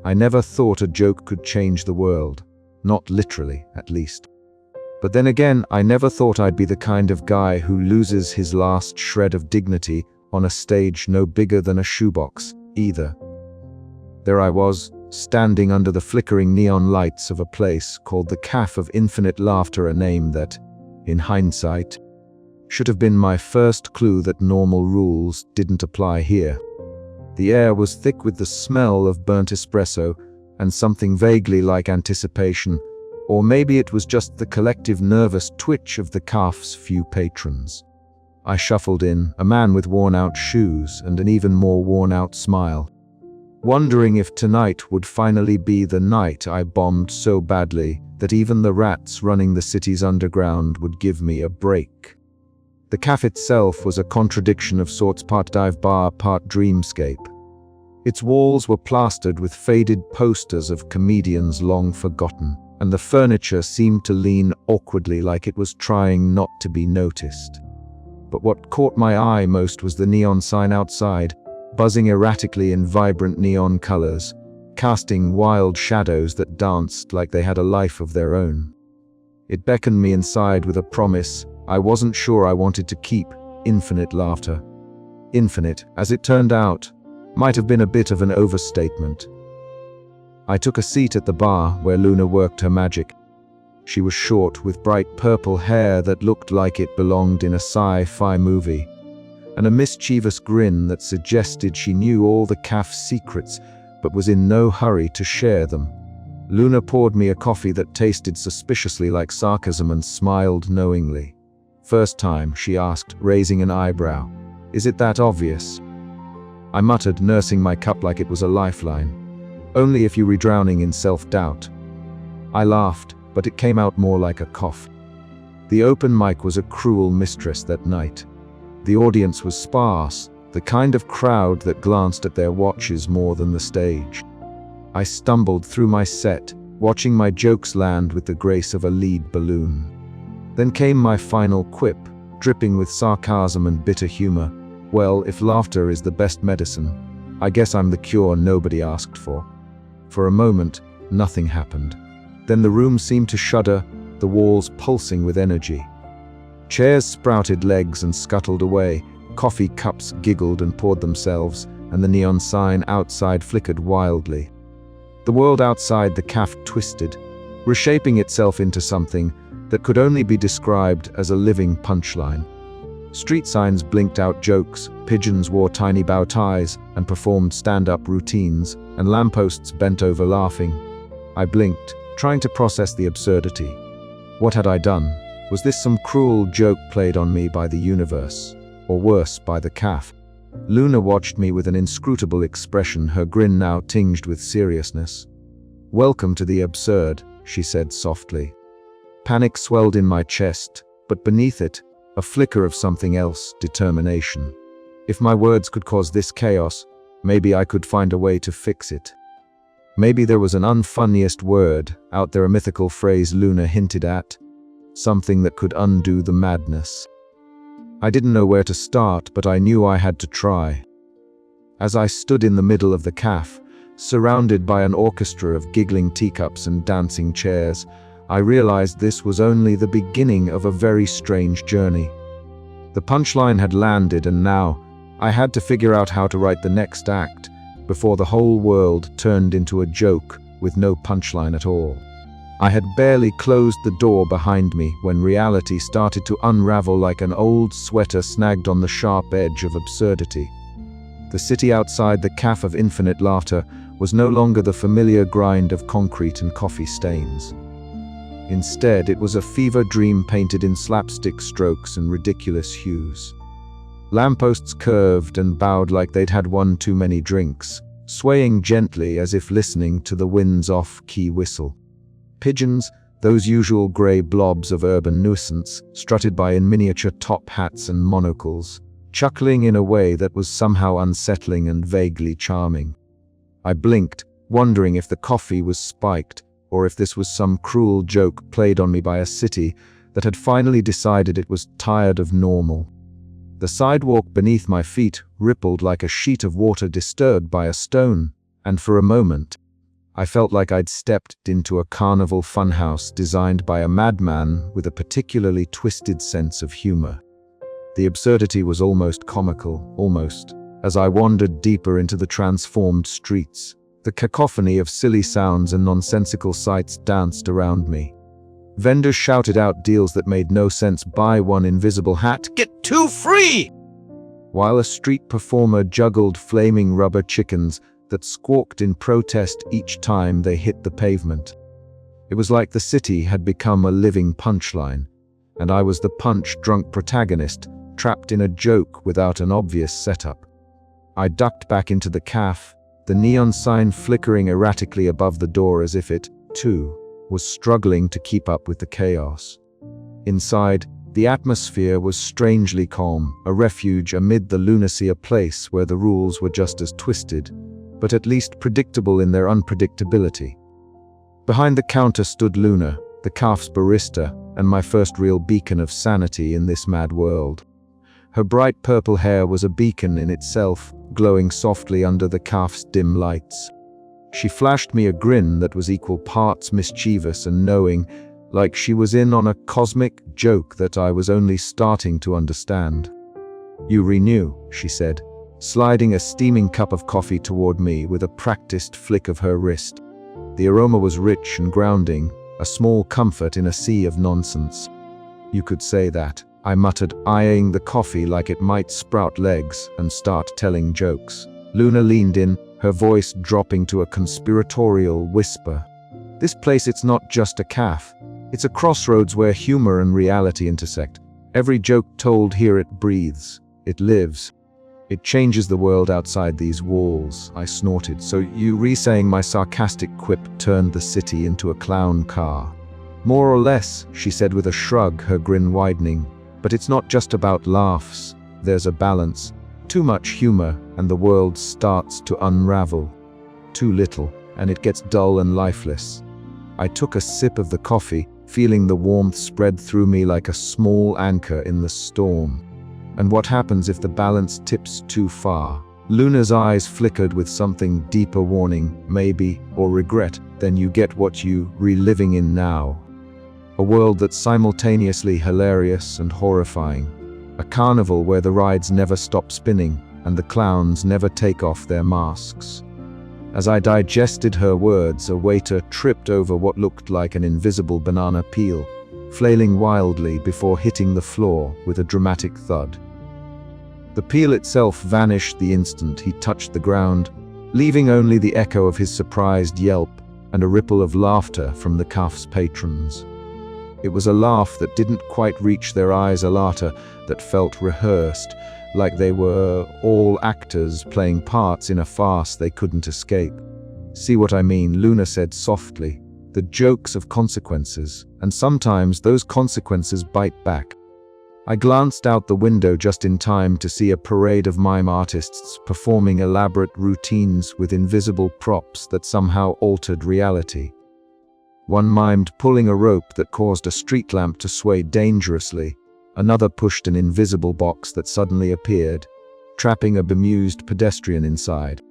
I never thought a joke could change the world. Not literally, at least. But then again, I never thought I'd be the kind of guy who loses his last shred of dignity on a stage no bigger than a shoebox, either. There I was, standing under the flickering neon lights of a place called the Cafe of Infinite Laughter, a name that, in hindsight, should have been my first clue that normal rules didn't apply here. The air was thick with the smell of burnt espresso and something vaguely like anticipation, or maybe it was just the collective nervous twitch of the cafe's few patrons. I shuffled in, a man with worn-out shoes and an even more worn-out smile, wondering if tonight would finally be the night I bombed so badly that even the rats running the city's underground would give me a break. The cafe itself was a contradiction of sorts, part dive bar, part dreamscape. Its walls were plastered with faded posters of comedians long forgotten, and the furniture seemed to lean awkwardly like it was trying not to be noticed. But what caught my eye most was the neon sign outside, buzzing erratically in vibrant neon colors, casting wild shadows that danced like they had a life of their own. It beckoned me inside with a promise I wasn't sure I wanted to keep: infinite laughter. Infinite, as it turned out, might have been a bit of an overstatement. I took a seat at the bar where Luna worked her magic. She was short, with bright purple hair that looked like it belonged in a sci-fi movie, and a mischievous grin that suggested she knew all the cafe's secrets but was in no hurry to share them. Luna poured me a coffee that tasted suspiciously like sarcasm and smiled knowingly. "First time?" she asked, raising an eyebrow. "Is it that obvious?" I muttered, nursing my cup like it was a lifeline. "Only if you were drowning in self-doubt." I laughed, but it came out more like a cough. The open mic was a cruel mistress that night. The audience was sparse, the kind of crowd that glanced at their watches more than the stage. I stumbled through my set, watching my jokes land with the grace of a lead balloon. Then came my final quip, dripping with sarcasm and bitter humor. "Well, if laughter is the best medicine, I guess I'm the cure nobody asked for." For a moment, nothing happened. Then the room seemed to shudder, the walls pulsing with energy. Chairs sprouted legs and scuttled away, coffee cups giggled and poured themselves, and the neon sign outside flickered wildly. The world outside the cafe twisted, reshaping itself into something that could only be described as a living punchline. Street signs blinked out jokes, pigeons wore tiny bow ties and performed stand-up routines, and lampposts bent over laughing. I blinked, trying to process the absurdity. What had I done? Was this some cruel joke played on me by the universe? Or worse, by the cafe? Luna watched me with an inscrutable expression, her grin now tinged with seriousness. "Welcome to the absurd," she said softly. Panic swelled in my chest, but beneath it, a flicker of something else: determination. If my words could cause this chaos, maybe I could find a way to fix it. Maybe there was an unfunniest word out there, a mythical phrase Luna hinted at, something that could undo the madness. I didn't know where to start, but I knew I had to try. As I stood in the middle of the cafe, surrounded by an orchestra of giggling teacups and dancing chairs, I realized this was only the beginning of a very strange journey. The punchline had landed, and now I had to figure out how to write the next act before the whole world turned into a joke with no punchline at all. I had barely closed the door behind me when reality started to unravel like an old sweater snagged on the sharp edge of absurdity. The city outside the Cafe of Infinite Laughter was no longer the familiar grind of concrete and coffee stains. Instead, it was a fever dream painted in slapstick strokes and ridiculous hues. Lampposts curved and bowed like they'd had one too many drinks, swaying gently as if listening to the wind's off-key whistle. Pigeons, those usual grey blobs of urban nuisance, strutted by in miniature top hats and monocles, chuckling in a way that was somehow unsettling and vaguely charming. I blinked, wondering if the coffee was spiked, or if this was some cruel joke played on me by a city that had finally decided it was tired of normal. The sidewalk beneath my feet rippled like a sheet of water disturbed by a stone, and for a moment, I felt like I'd stepped into a carnival funhouse designed by a madman with a particularly twisted sense of humor. The absurdity was almost comical, as I wandered deeper into the transformed streets. The cacophony of silly sounds and nonsensical sights danced around me. Vendors shouted out deals that made no sense: buy one invisible hat, get two free! While a street performer juggled flaming rubber chickens that squawked in protest each time they hit the pavement. It was like the city had become a living punchline, and I was the punch-drunk protagonist, trapped in a joke without an obvious setup. I ducked back into the cafe, the neon sign flickering erratically above the door as if it, too, was struggling to keep up with the chaos. Inside, the atmosphere was strangely calm, a refuge amid the lunacy, a place where the rules were just as twisted, but at least predictable in their unpredictability. Behind the counter stood Luna, the cafe's barista, and my first real beacon of sanity in this mad world. Her bright purple hair was a beacon in itself, glowing softly under the cafe's dim lights. She flashed me a grin that was equal parts mischievous and knowing, like she was in on a cosmic joke that I was only starting to understand. "You renew," she said, sliding a steaming cup of coffee toward me with a practiced flick of her wrist. The aroma was rich and grounding, a small comfort in a sea of nonsense. "You could say that," I muttered, eyeing the coffee like it might sprout legs and start telling jokes. Luna leaned in, her voice dropping to a conspiratorial whisper. "This place, it's not just a cafe. It's a crossroads where humor and reality intersect. Every joke told here, it breathes, it lives. It changes the world outside these walls," I snorted. "So you re-saying my sarcastic quip turned the city into a clown car?" "More or less," she said with a shrug, her grin widening. "But it's not just about laughs. There's a balance. Too much humor, and the world starts to unravel. Too little, and it gets dull and lifeless." I took a sip of the coffee, feeling the warmth spread through me like a small anchor in the storm. And what happens if the balance tips too far? Luna's eyes flickered with something deeper, warning, maybe, or regret. "Then you get what you reliving in now. A world that's simultaneously hilarious and horrifying. A carnival where the rides never stop spinning and the clowns never take off their masks." As I digested her words, a waiter tripped over what looked like an invisible banana peel, flailing wildly before hitting the floor with a dramatic thud. The peel itself vanished the instant he touched the ground, leaving only the echo of his surprised yelp and a ripple of laughter from the cafe's patrons. It was a laugh that didn't quite reach their eyes, a laughter that felt rehearsed, like they were all actors playing parts in a farce they couldn't escape. "See what I mean?" Luna said softly. "The jokes of consequences, and sometimes those consequences bite back." I glanced out the window just in time to see a parade of mime artists performing elaborate routines with invisible props that somehow altered reality. One mimed pulling a rope that caused a street lamp to sway dangerously. Another pushed an invisible box that suddenly appeared, trapping a bemused pedestrian inside.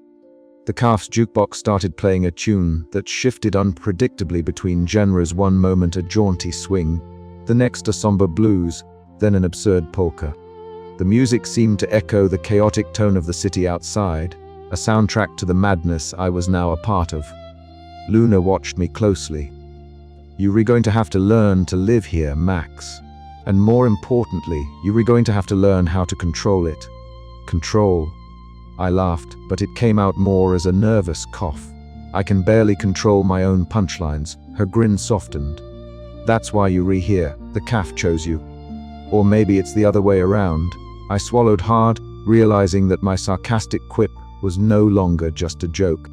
The cafe's jukebox started playing a tune that shifted unpredictably between genres, one moment a jaunty swing, the next a somber blues, then an absurd polka. The music seemed to echo the chaotic tone of the city outside, a soundtrack to the madness I was now a part of. Luna watched me closely. "You're going to have to learn to live here, Max. And more importantly, you're going to have to learn how to control it." "Control?" I laughed, but it came out more as a nervous cough. "I can barely control my own punchlines." Her grin softened. "That's why you're here. The CAF chose you. Or maybe it's the other way around." I swallowed hard, realizing that my sarcastic quip was no longer just a joke.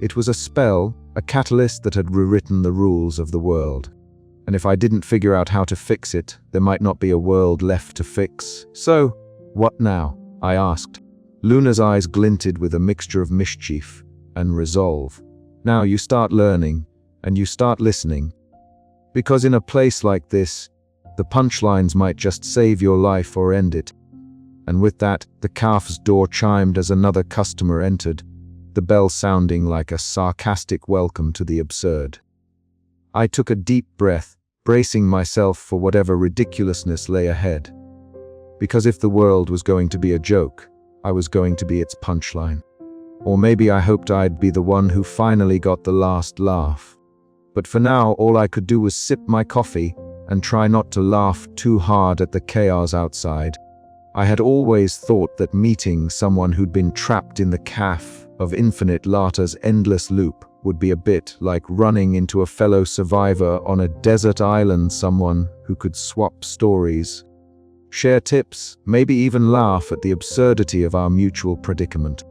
It was a spell, a catalyst that had rewritten the rules of the world. And if I didn't figure out how to fix it, there might not be a world left to fix. "So, what now?" I asked. Luna's eyes glinted with a mixture of mischief and resolve. "Now you start learning, and you start listening. Because in a place like this, the punchlines might just save your life or end it." And with that, the cafe's door chimed as another customer entered, the bell sounding like a sarcastic welcome to the absurd. I took a deep breath, bracing myself for whatever ridiculousness lay ahead. Because if the world was going to be a joke, I was going to be its punchline. Or maybe I hoped I'd be the one who finally got the last laugh. But for now, all I could do was sip my coffee and try not to laugh too hard at the chaos outside. I had always thought that meeting someone who'd been trapped in the cafe of infinite laughter's endless loop would be a bit like running into a fellow survivor on a desert island, someone who could swap stories, share tips, maybe even laugh at the absurdity of our mutual predicament.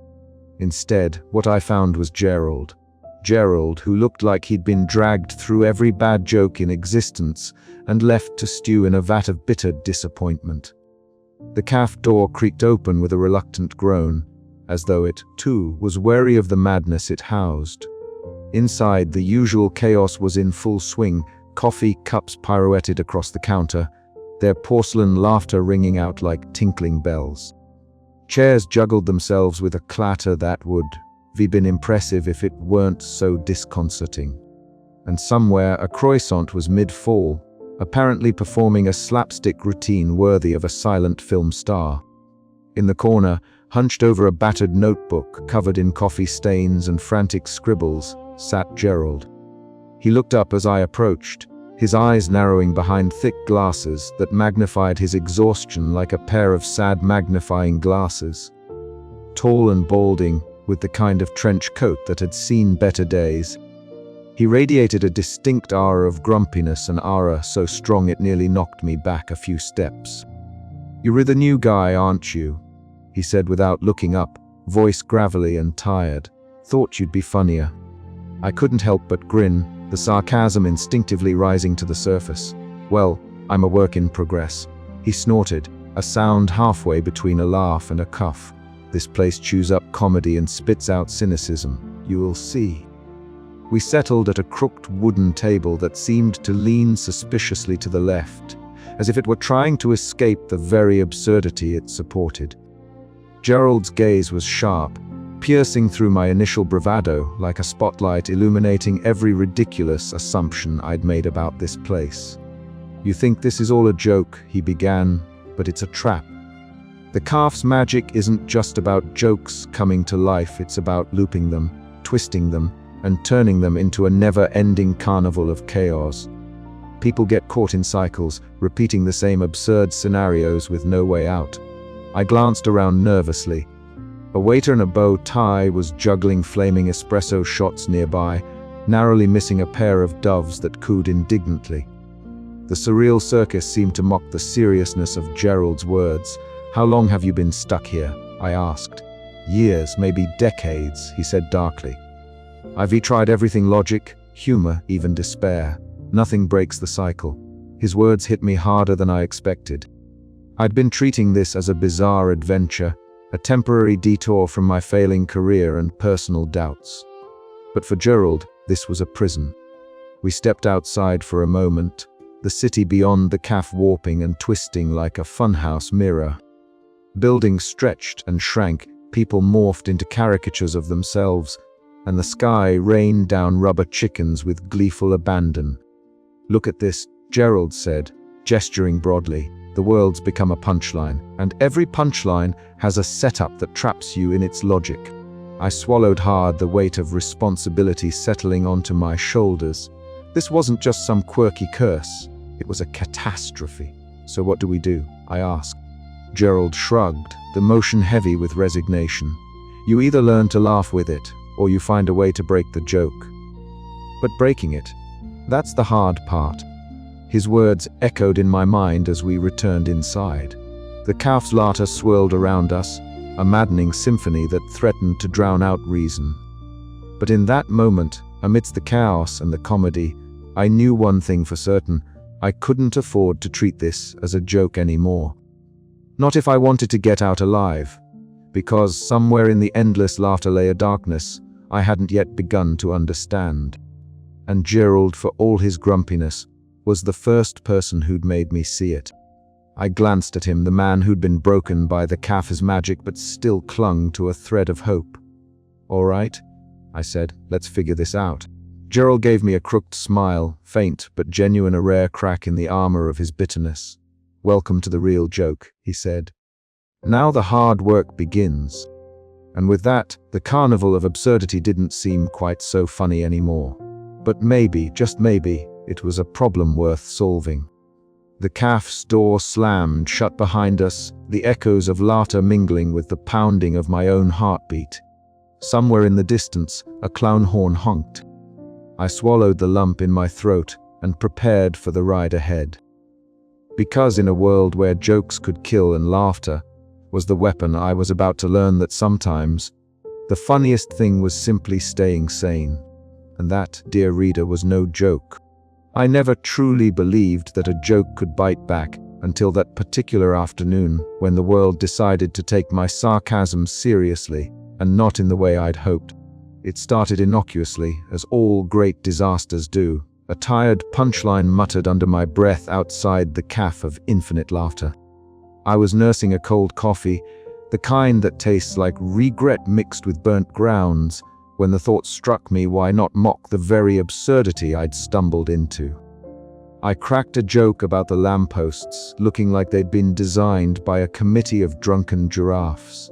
Instead, what I found was Gerald. Gerald, who looked like he'd been dragged through every bad joke in existence and left to stew in a vat of bitter disappointment. The cafe door creaked open with a reluctant groan, as though it, too, was wary of the madness it housed. Inside, the usual chaos was in full swing. Coffee cups pirouetted across the counter, their porcelain laughter ringing out like tinkling bells. Chairs juggled themselves with a clatter that would have been impressive if it weren't so disconcerting. And somewhere, a croissant was mid-fall, apparently performing a slapstick routine worthy of a silent film star. In the corner, hunched over a battered notebook covered in coffee stains and frantic scribbles, sat Gerald. He looked up as I approached, his eyes narrowing behind thick glasses that magnified his exhaustion like a pair of sad magnifying glasses. Tall and balding, with the kind of trench coat that had seen better days, he radiated a distinct aura of grumpiness, an aura so strong it nearly knocked me back a few steps. "You're the new guy, aren't you?" he said without looking up, voice gravelly and tired. "Thought you'd be funnier." I couldn't help but grin, the sarcasm instinctively rising to the surface. "Well, I'm a work in progress," he snorted, a sound halfway between a laugh and a cough. "This place chews up comedy and spits out cynicism. You'll see." We settled at a crooked wooden table that seemed to lean suspiciously to the left, as if it were trying to escape the very absurdity it supported. Gerald's gaze was sharp, piercing through my initial bravado like a spotlight illuminating every ridiculous assumption I'd made about this place. "You think this is all a joke," he began, "but it's a trap. The cafe's magic isn't just about jokes coming to life, it's about looping them, twisting them, and turning them into a never-ending carnival of chaos. People get caught in cycles, repeating the same absurd scenarios with no way out." I glanced around nervously. A waiter in a bow tie was juggling flaming espresso shots nearby, narrowly missing a pair of doves that cooed indignantly. The surreal circus seemed to mock the seriousness of Gerald's words. "How long have you been stuck here?" I asked. "Years, maybe decades," he said darkly. "I've tried everything: logic, humor, even despair. Nothing breaks the cycle." His words hit me harder than I expected. I'd been treating this as a bizarre adventure, a temporary detour from my failing career and personal doubts. But for Gerald, this was a prison. We stepped outside for a moment, the city beyond the cafe warping and twisting like a funhouse mirror. Buildings stretched and shrank, people morphed into caricatures of themselves, and the sky rained down rubber chickens with gleeful abandon. "Look at this," Gerald said, gesturing broadly. "The world's become a punchline, and every punchline has a setup that traps you in its logic." I swallowed hard, the weight of responsibility settling onto my shoulders. This wasn't just some quirky curse, it was a catastrophe. "So what do we do?" I asked. Gerald shrugged, the motion heavy with resignation. "You either learn to laugh with it, or you find a way to break the joke. But breaking it, that's the hard part." His words echoed in my mind as we returned inside. The cafe's laughter swirled around us, a maddening symphony that threatened to drown out reason. But in that moment, amidst the chaos and the comedy, I knew one thing for certain: I couldn't afford to treat this as a joke anymore. Not if I wanted to get out alive, because somewhere in the endless laughter lay a darkness I hadn't yet begun to understand. And Gerald, for all his grumpiness, was the first person who'd made me see it. I glanced at him, the man who'd been broken by the cafe's magic but still clung to a thread of hope. All right, I said, let's figure this out. Gerald gave me a crooked smile, faint but genuine, a rare crack in the armor of his bitterness. Welcome to the real joke, he said. Now the hard work begins. And with that, the carnival of absurdity didn't seem quite so funny anymore. But maybe, just maybe, it was a problem worth solving. The cafe's door slammed shut behind us, the echoes of laughter mingling with the pounding of my own heartbeat. Somewhere in the distance, a clown horn honked. I swallowed the lump in my throat and prepared for the ride ahead. Because in a world where jokes could kill and laughter was the weapon, I was about to learn that sometimes the funniest thing was simply staying sane. And that, dear reader, was no joke. I never truly believed that a joke could bite back until that particular afternoon when the world decided to take my sarcasm seriously, and not in the way I'd hoped. It started innocuously, as all great disasters do, a tired punchline muttered under my breath outside the cafe of infinite laughter. I was nursing a cold coffee, the kind that tastes like regret mixed with burnt grounds, when the thought struck me, why not mock the very absurdity I'd stumbled into? I cracked a joke about the lampposts, looking like they'd been designed by a committee of drunken giraffes.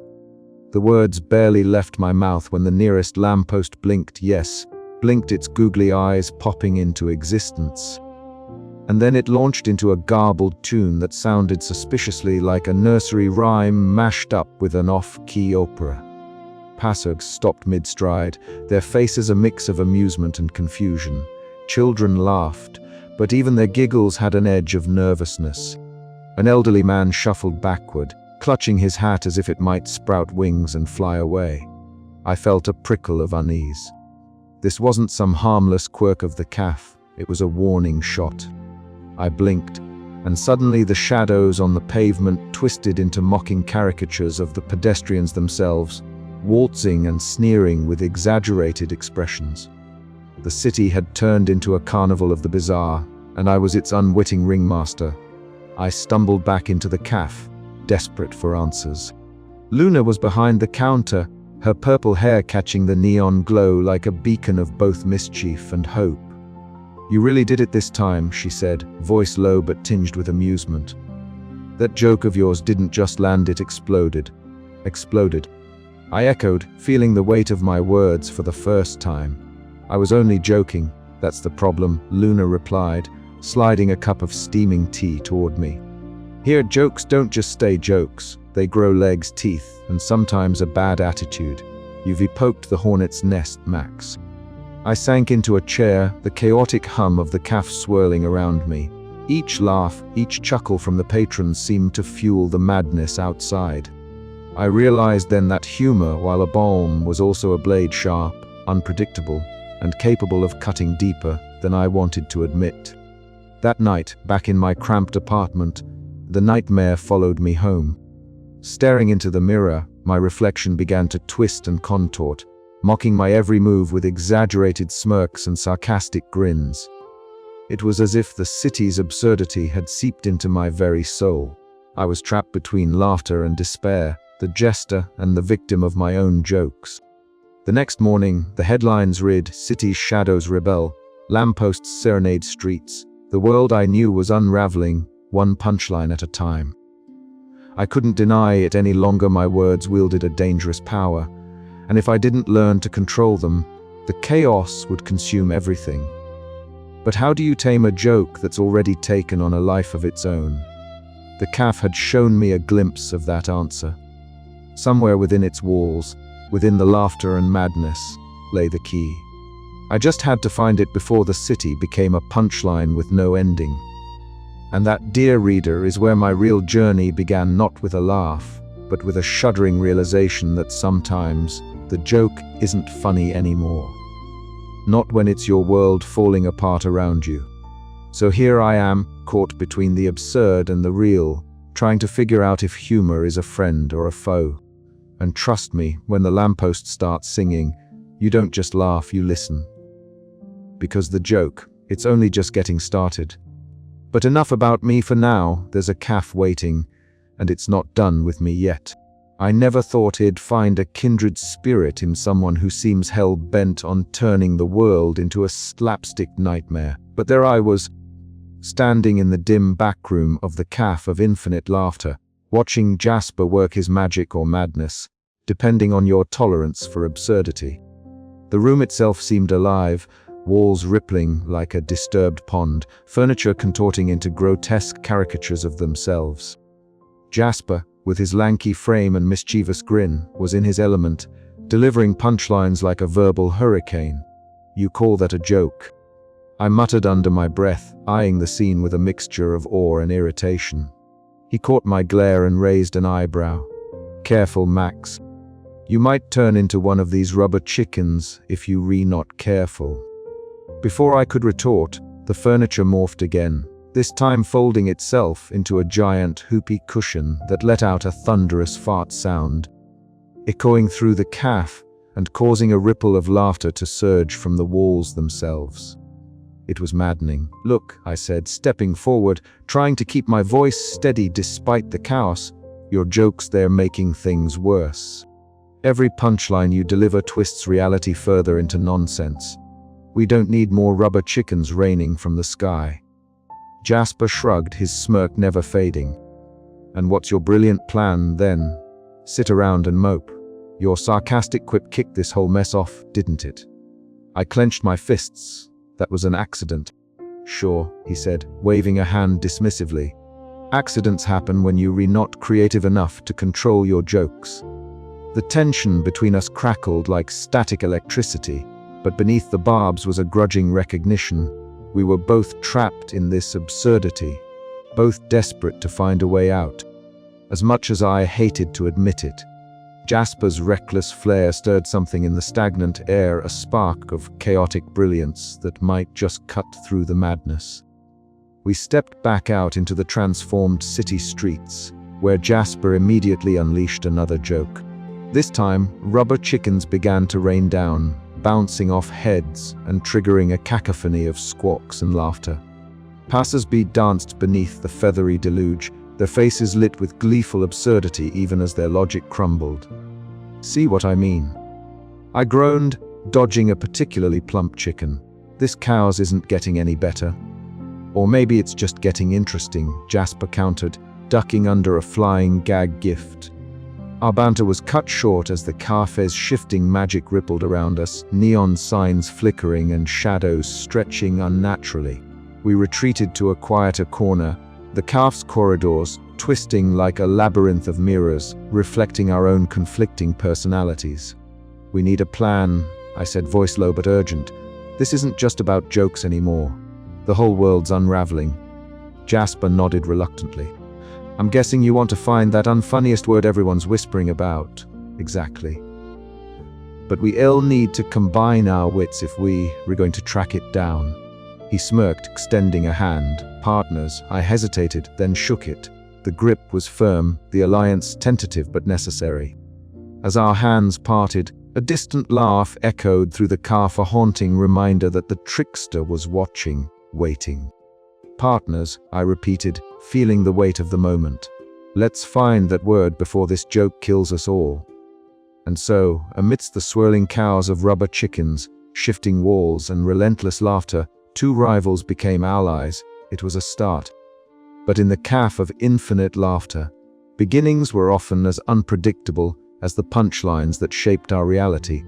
The words barely left my mouth when the nearest lamppost blinked, yes, blinked its googly eyes popping into existence. And then it launched into a garbled tune that sounded suspiciously like a nursery rhyme mashed up with an off-key opera. Passers stopped mid-stride, their faces a mix of amusement and confusion. Children laughed, but even their giggles had an edge of nervousness. An elderly man shuffled backward, clutching his hat as if it might sprout wings and fly away. I felt a prickle of unease. This wasn't some harmless quirk of the cafe, it was a warning shot. I blinked, and suddenly the shadows on the pavement twisted into mocking caricatures of the pedestrians themselves, waltzing and sneering with exaggerated expressions. The city had turned into a carnival of the bizarre, and I was its unwitting ringmaster. I stumbled back into the cafe, desperate for answers. Luna was behind the counter, her purple hair catching the neon glow like a beacon of both mischief and hope. "You really did it this time," she said, voice low but tinged with amusement. "That joke of yours didn't just land, it exploded." Exploded. I echoed, feeling the weight of my words for the first time. "I was only joking, that's the problem," Luna replied, sliding a cup of steaming tea toward me. "Here, jokes don't just stay jokes. They grow legs, teeth, and sometimes a bad attitude. You've poked the hornet's nest, Max." I sank into a chair, the chaotic hum of the cafe swirling around me. Each laugh, each chuckle from the patrons seemed to fuel the madness outside. I realized then that humor, while a balm, was also a blade, sharp, unpredictable, and capable of cutting deeper than I wanted to admit. That night, back in my cramped apartment, the nightmare followed me home. Staring into the mirror, my reflection began to twist and contort, mocking my every move with exaggerated smirks and sarcastic grins. It was as if the city's absurdity had seeped into my very soul. I was trapped between laughter and despair, the jester and the victim of my own jokes. The next morning, the headlines read, "City's shadows rebel, lampposts serenade streets." The world I knew was unraveling, one punchline at a time. I couldn't deny it any longer. My words wielded a dangerous power, and if I didn't learn to control them, the chaos would consume everything. But how do you tame a joke that's already taken on a life of its own? The cafe had shown me a glimpse of that answer. Somewhere within its walls, within the laughter and madness, lay the key. I just had to find it before the city became a punchline with no ending. And that, dear reader, is where my real journey began, not with a laugh, but with a shuddering realization that sometimes the joke isn't funny anymore. Not when it's your world falling apart around you. So here I am, caught between the absurd and the real, trying to figure out if humor is a friend or a foe. And trust me, when the lamppost starts singing, you don't just laugh, you listen. Because the joke, it's only just getting started. But enough about me for now. There's a cafe waiting, and it's not done with me yet. I never thought he'd find a kindred spirit in someone who seems hell-bent on turning the world into a slapstick nightmare. But there I was, standing in the dim backroom of the Cafe of Infinite Laughter, watching Jasper work his magic or madness, depending on your tolerance for absurdity. The room itself seemed alive, walls rippling like a disturbed pond, furniture contorting into grotesque caricatures of themselves. Jasper, with his lanky frame and mischievous grin, was in his element, delivering punchlines like a verbal hurricane. "You call that a joke?" I muttered under my breath, eyeing the scene with a mixture of awe and irritation. He caught my glare and raised an eyebrow. "Careful, Max. You might turn into one of these rubber chickens if you re not careful." Before I could retort, the furniture morphed again, this time folding itself into a giant hoopy cushion that let out a thunderous fart sound, echoing through the cafe and causing a ripple of laughter to surge from the walls themselves. It was maddening. "Look," I said, stepping forward, trying to keep my voice steady despite the chaos, "your jokes, they're making things worse. Every punchline you deliver twists reality further into nonsense. We don't need more rubber chickens raining from the sky." Jasper shrugged, his smirk never fading. "And what's your brilliant plan, then? Sit around and mope? Your sarcastic quip kicked this whole mess off, didn't it?" I clenched my fists. "That was an accident." "Sure," he said, waving a hand dismissively. "Accidents happen when you're not creative enough to control your jokes." The tension between us crackled like static electricity, but beneath the barbs was a grudging recognition. We were both trapped in this absurdity, both desperate to find a way out, as much as I hated to admit it. Jasper's reckless flair stirred something in the stagnant air, a spark of chaotic brilliance that might just cut through the madness. We stepped back out into the transformed city streets, where Jasper immediately unleashed another joke. This time, rubber chickens began to rain down, bouncing off heads and triggering a cacophony of squawks and laughter. Passers-by danced beneath the feathery deluge, their faces lit with gleeful absurdity even as their logic crumbled. "See what I mean?" I groaned, dodging a particularly plump chicken. "This cow's isn't getting any better." "Or maybe it's just getting interesting," Jasper countered, ducking under a flying gag gift. Our banter was cut short as the cafe's shifting magic rippled around us, neon signs flickering and shadows stretching unnaturally. We retreated to a quieter corner, the cafe's corridors twisting like a labyrinth of mirrors, reflecting our own conflicting personalities. "We need a plan," I said, voice low but urgent. "This isn't just about jokes anymore. The whole world's unraveling." Jasper nodded reluctantly. "I'm guessing you want to find that unfunniest word everyone's whispering about." "Exactly. But we'll need to combine our wits if we're going to track it down." He smirked, extending a hand. "Partners." I hesitated, then shook it. The grip was firm, the alliance tentative but necessary. As our hands parted, a distant laugh echoed through the car, a haunting reminder that the trickster was watching, waiting. "Partners," I repeated, feeling the weight of the moment. "Let's find that word before this joke kills us all." And so, amidst the swirling chaos of rubber chickens, shifting walls, and relentless laughter, two rivals became allies. It was a start. But in the Cafe of Infinite Laughter, beginnings were often as unpredictable as the punchlines that shaped our reality.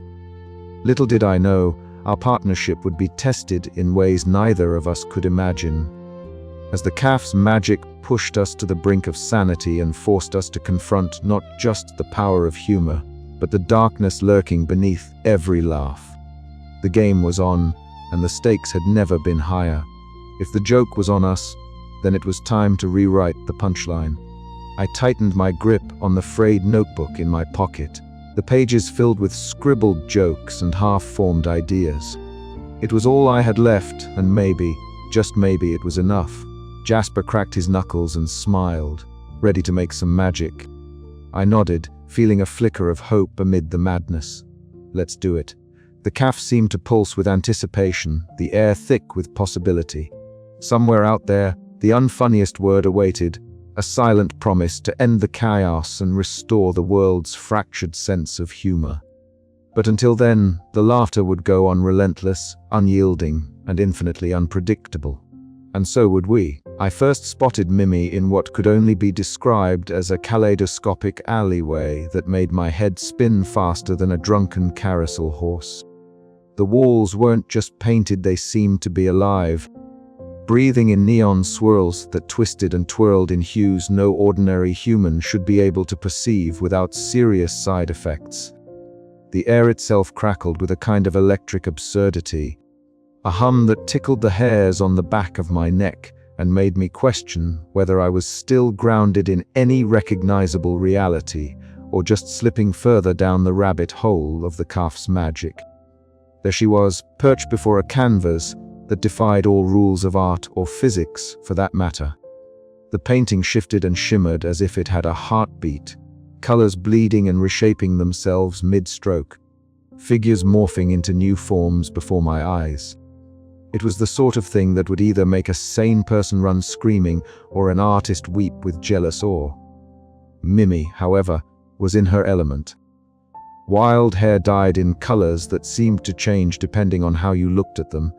Little did I know, our partnership would be tested in ways neither of us could imagine. As the cafe's magic pushed us to the brink of sanity and forced us to confront not just the power of humor, but the darkness lurking beneath every laugh. The game was on, and the stakes had never been higher. If the joke was on us, then it was time to rewrite the punchline. I tightened my grip on the frayed notebook in my pocket, the pages filled with scribbled jokes and half-formed ideas. It was all I had left, and maybe, just maybe, it was enough. Jasper cracked his knuckles and smiled, ready to make some magic. I nodded, feeling a flicker of hope amid the madness. "Let's do it." The cafe seemed to pulse with anticipation, the air thick with possibility. Somewhere out there, the unfunniest word awaited, a silent promise to end the chaos and restore the world's fractured sense of humor. But until then, the laughter would go on relentless, unyielding, and infinitely unpredictable. And so would we. I first spotted Mimi in what could only be described as a kaleidoscopic alleyway that made my head spin faster than a drunken carousel horse. The walls weren't just painted, they seemed to be alive, breathing in neon swirls that twisted and twirled in hues no ordinary human should be able to perceive without serious side effects. The air itself crackled with a kind of electric absurdity, a hum that tickled the hairs on the back of my neck and made me question whether I was still grounded in any recognizable reality or just slipping further down the rabbit hole of the calf's magic. There she was, perched before a canvas that defied all rules of art or physics, for that matter. The painting shifted and shimmered as if it had a heartbeat, colors bleeding and reshaping themselves mid-stroke, figures morphing into new forms before my eyes. It was the sort of thing that would either make a sane person run screaming or an artist weep with jealous awe. Mimi, however, was in her element. Wild hair dyed in colors that seemed to change depending on how you looked at them,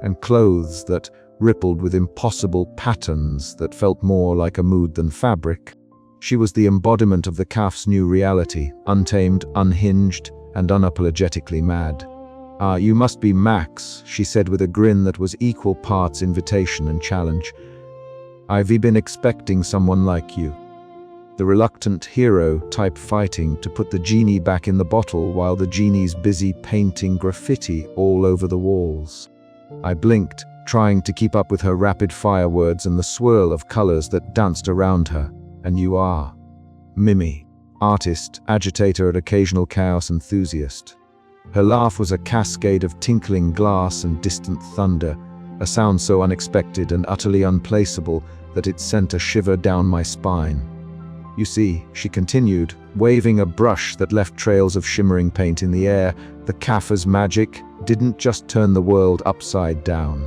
and clothes that rippled with impossible patterns that felt more like a mood than fabric. She was the embodiment of the calf's new reality, untamed, unhinged, and unapologetically mad. "Ah, you must be Max," she said with a grin that was equal parts invitation and challenge. "I've been expecting someone like you." The reluctant hero type fighting to put the genie back in the bottle while the genie's busy painting graffiti all over the walls. I blinked, trying to keep up with her rapid-fire words and the swirl of colors that danced around her. "And you are Mimi, artist, agitator, and occasional chaos enthusiast." Her laugh was a cascade of tinkling glass and distant thunder, a sound so unexpected and utterly unplaceable that it sent a shiver down my spine. "You see," she continued, waving a brush that left trails of shimmering paint in the air, "the Kafir's magic didn't just turn the world upside down.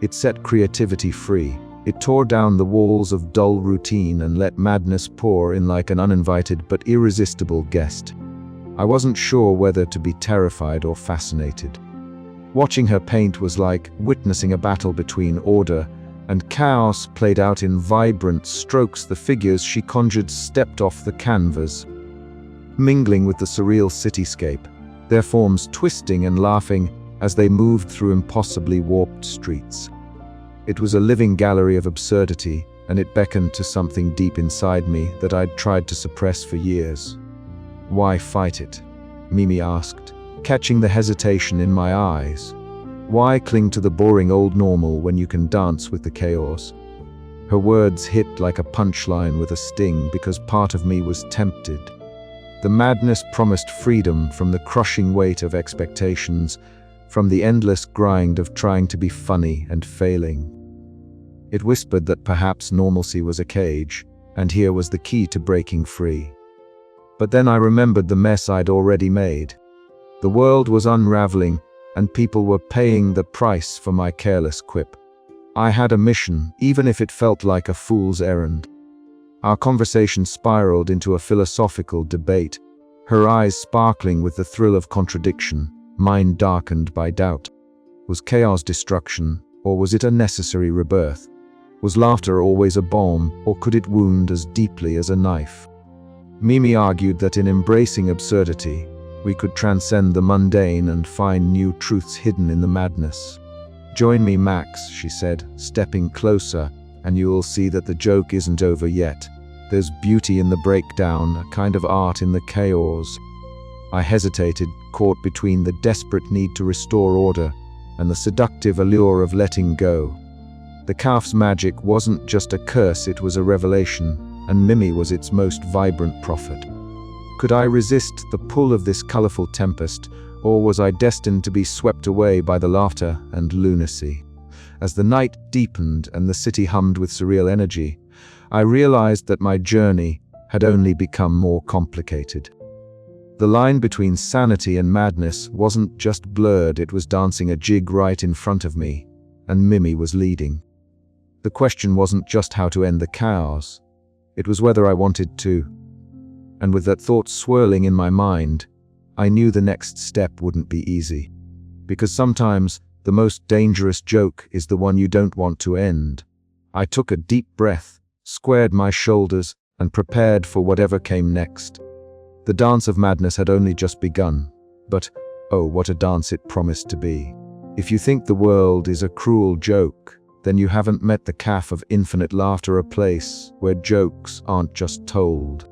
It set creativity free. It tore down the walls of dull routine and let madness pour in like an uninvited but irresistible guest." I wasn't sure whether to be terrified or fascinated. Watching her paint was like witnessing a battle between order and chaos played out in vibrant strokes. The figures she conjured stepped off the canvas, mingling with the surreal cityscape, their forms twisting and laughing as they moved through impossibly warped streets. It was a living gallery of absurdity, and it beckoned to something deep inside me that I'd tried to suppress for years. "Why fight it?" Mimi asked, catching the hesitation in my eyes. "Why cling to the boring old normal when you can dance with the chaos?" Her words hit like a punchline with a sting because part of me was tempted. The madness promised freedom from the crushing weight of expectations, from the endless grind of trying to be funny and failing. It whispered that perhaps normalcy was a cage, and here was the key to breaking free. But then I remembered the mess I'd already made. The world was unraveling, and people were paying the price for my careless quip. I had a mission, even if it felt like a fool's errand. Our conversation spiraled into a philosophical debate, her eyes sparkling with the thrill of contradiction, mine darkened by doubt. Was chaos destruction, or was it a necessary rebirth? Was laughter always a balm, or could it wound as deeply as a knife? Mimi argued that in embracing absurdity, we could transcend the mundane and find new truths hidden in the madness. "Join me, Max," she said, stepping closer, "and you will see that the joke isn't over yet. There's beauty in the breakdown, a kind of art in the chaos." I hesitated, caught between the desperate need to restore order and the seductive allure of letting go. The calf's magic wasn't just a curse, it was a revelation, and Mimi was its most vibrant prophet. Could I resist the pull of this colorful tempest, or was I destined to be swept away by the laughter and lunacy? As the night deepened and the city hummed with surreal energy, I realized that my journey had only become more complicated. The line between sanity and madness wasn't just blurred, it was dancing a jig right in front of me, and Mimi was leading. The question wasn't just how to end the chaos. It was whether I wanted to. And with that thought swirling in my mind, I knew the next step wouldn't be easy. Because sometimes the most dangerous joke is the one you don't want to end. I took a deep breath, squared my shoulders, and prepared for whatever came next. The dance of madness had only just begun, but oh, what a dance it promised to be. If you think the world is a cruel joke, then you haven't met the cafe of infinite laughter, a place where jokes aren't just told.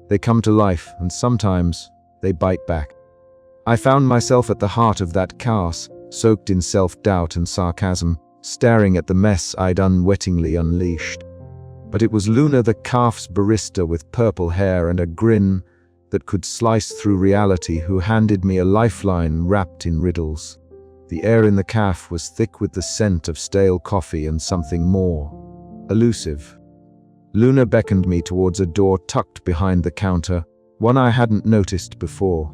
They come to life, and sometimes they bite back. I found myself at the heart of that chaos, soaked in self-doubt and sarcasm, staring at the mess I'd unwittingly unleashed. But it was Luna, the cafe's barista with purple hair and a grin that could slice through reality, who handed me a lifeline wrapped in riddles. The air in the cafe was thick with the scent of stale coffee and something more elusive. Luna beckoned me towards a door tucked behind the counter, one I hadn't noticed before.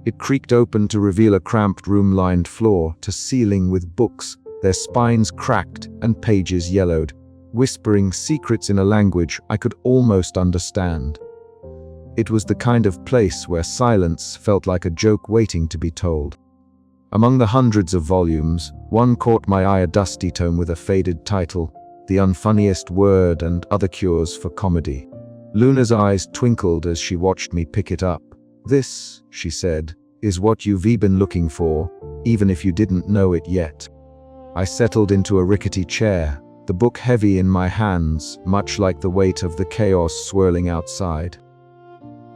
It creaked open to reveal a cramped room-lined floor to ceiling with books, their spines cracked and pages yellowed, whispering secrets in a language I could almost understand. It was the kind of place where silence felt like a joke waiting to be told. Among the hundreds of volumes, one caught my eye, a dusty tome with a faded title, The Unfunniest Word and Other Cures for Comedy. Luna's eyes twinkled as she watched me pick it up. "This," she said, "is what you've been looking for, even if you didn't know it yet." I settled into a rickety chair, the book heavy in my hands, much like the weight of the chaos swirling outside.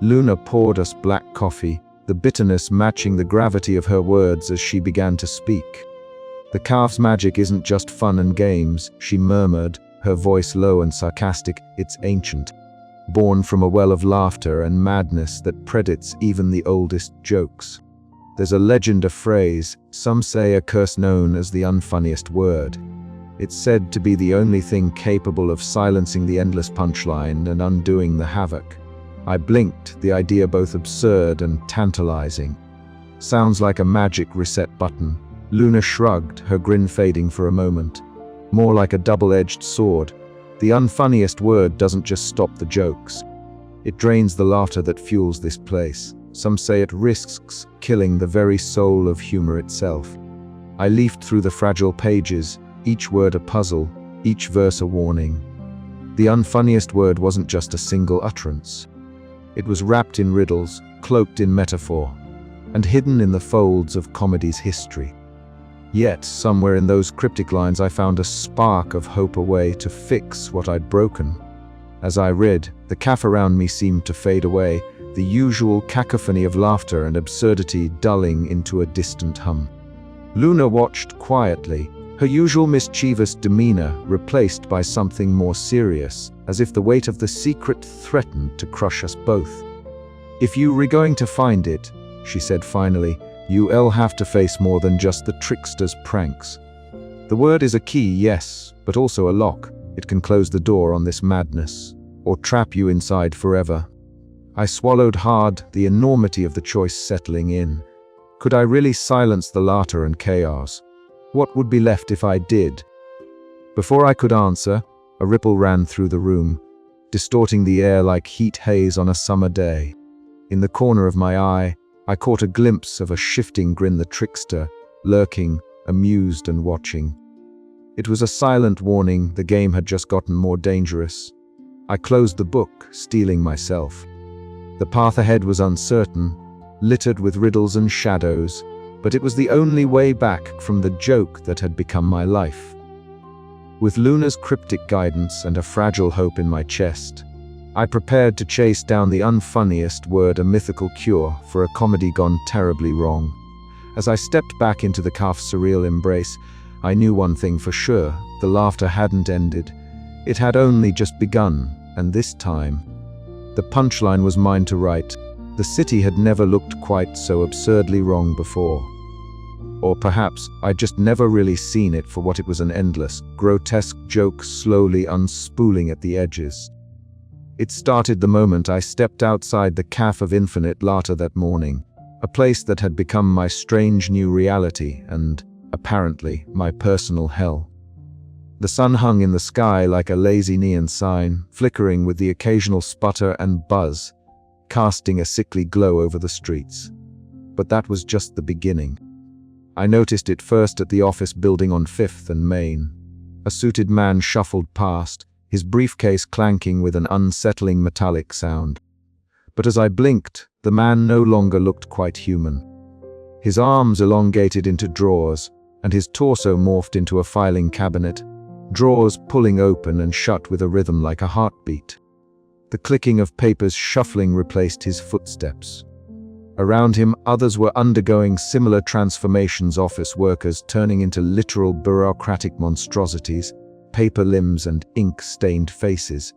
Luna poured us black coffee, the bitterness matching the gravity of her words as she began to speak. "The cafe's magic isn't just fun and games," she murmured, her voice low and sarcastic. "It's ancient, born from a well of laughter and madness that predates even the oldest jokes. There's a legend, a phrase, some say a curse known as the unfunniest word. It's said to be the only thing capable of silencing the endless punchline and undoing the havoc." I blinked, the idea both absurd and tantalizing. "Sounds like a magic reset button." Luna shrugged, her grin fading for a moment. "More like a double-edged sword. The unfunniest word doesn't just stop the jokes. It drains the laughter that fuels this place. Some say it risks killing the very soul of humor itself." I leafed through the fragile pages, each word a puzzle, each verse a warning. The unfunniest word wasn't just a single utterance. It was wrapped in riddles, cloaked in metaphor, and hidden in the folds of comedy's history. Yet, somewhere in those cryptic lines I found a spark of hope, a way to fix what I'd broken. As I read, the cafe around me seemed to fade away, the usual cacophony of laughter and absurdity dulling into a distant hum. Luna watched quietly, her usual mischievous demeanor replaced by something more serious, as if the weight of the secret threatened to crush us both. "If you were going to find it," she said finally, "you'll have to face more than just the trickster's pranks. The word is a key, yes, but also a lock. It can close the door on this madness, or trap you inside forever." I swallowed hard, the enormity of the choice settling in. Could I really silence the laughter and chaos? What would be left if I did? Before I could answer, a ripple ran through the room, distorting the air like heat haze on a summer day. In the corner of my eye, I caught a glimpse of a shifting grin, the trickster, lurking, amused and watching. It was a silent warning the game had just gotten more dangerous. I closed the book, steeling myself. The path ahead was uncertain, littered with riddles and shadows, but it was the only way back from the joke that had become my life. With Luna's cryptic guidance and a fragile hope in my chest, I prepared to chase down the unfunniest word, a mythical cure for a comedy gone terribly wrong. As I stepped back into the cafe's surreal embrace, I knew one thing for sure: the laughter hadn't ended. It had only just begun, and this time, the punchline was mine to write. The city had never looked quite so absurdly wrong before. Or perhaps I'd just never really seen it for what it was, an endless, grotesque joke slowly unspooling at the edges. It started the moment I stepped outside the cafe of infinite laughter that morning, a place that had become my strange new reality and, apparently, my personal hell. The sun hung in the sky like a lazy neon sign, flickering with the occasional sputter and buzz, casting a sickly glow over the streets. But that was just the beginning. I noticed it first at the office building on 5th and Main. A suited man shuffled past, his briefcase clanking with an unsettling metallic sound. But as I blinked, the man no longer looked quite human. His arms elongated into drawers, and his torso morphed into a filing cabinet, drawers pulling open and shut with a rhythm like a heartbeat. The clicking of papers shuffling replaced his footsteps. Around him, others were undergoing similar transformations, office workers turning into literal bureaucratic monstrosities, paper limbs and ink-stained faces.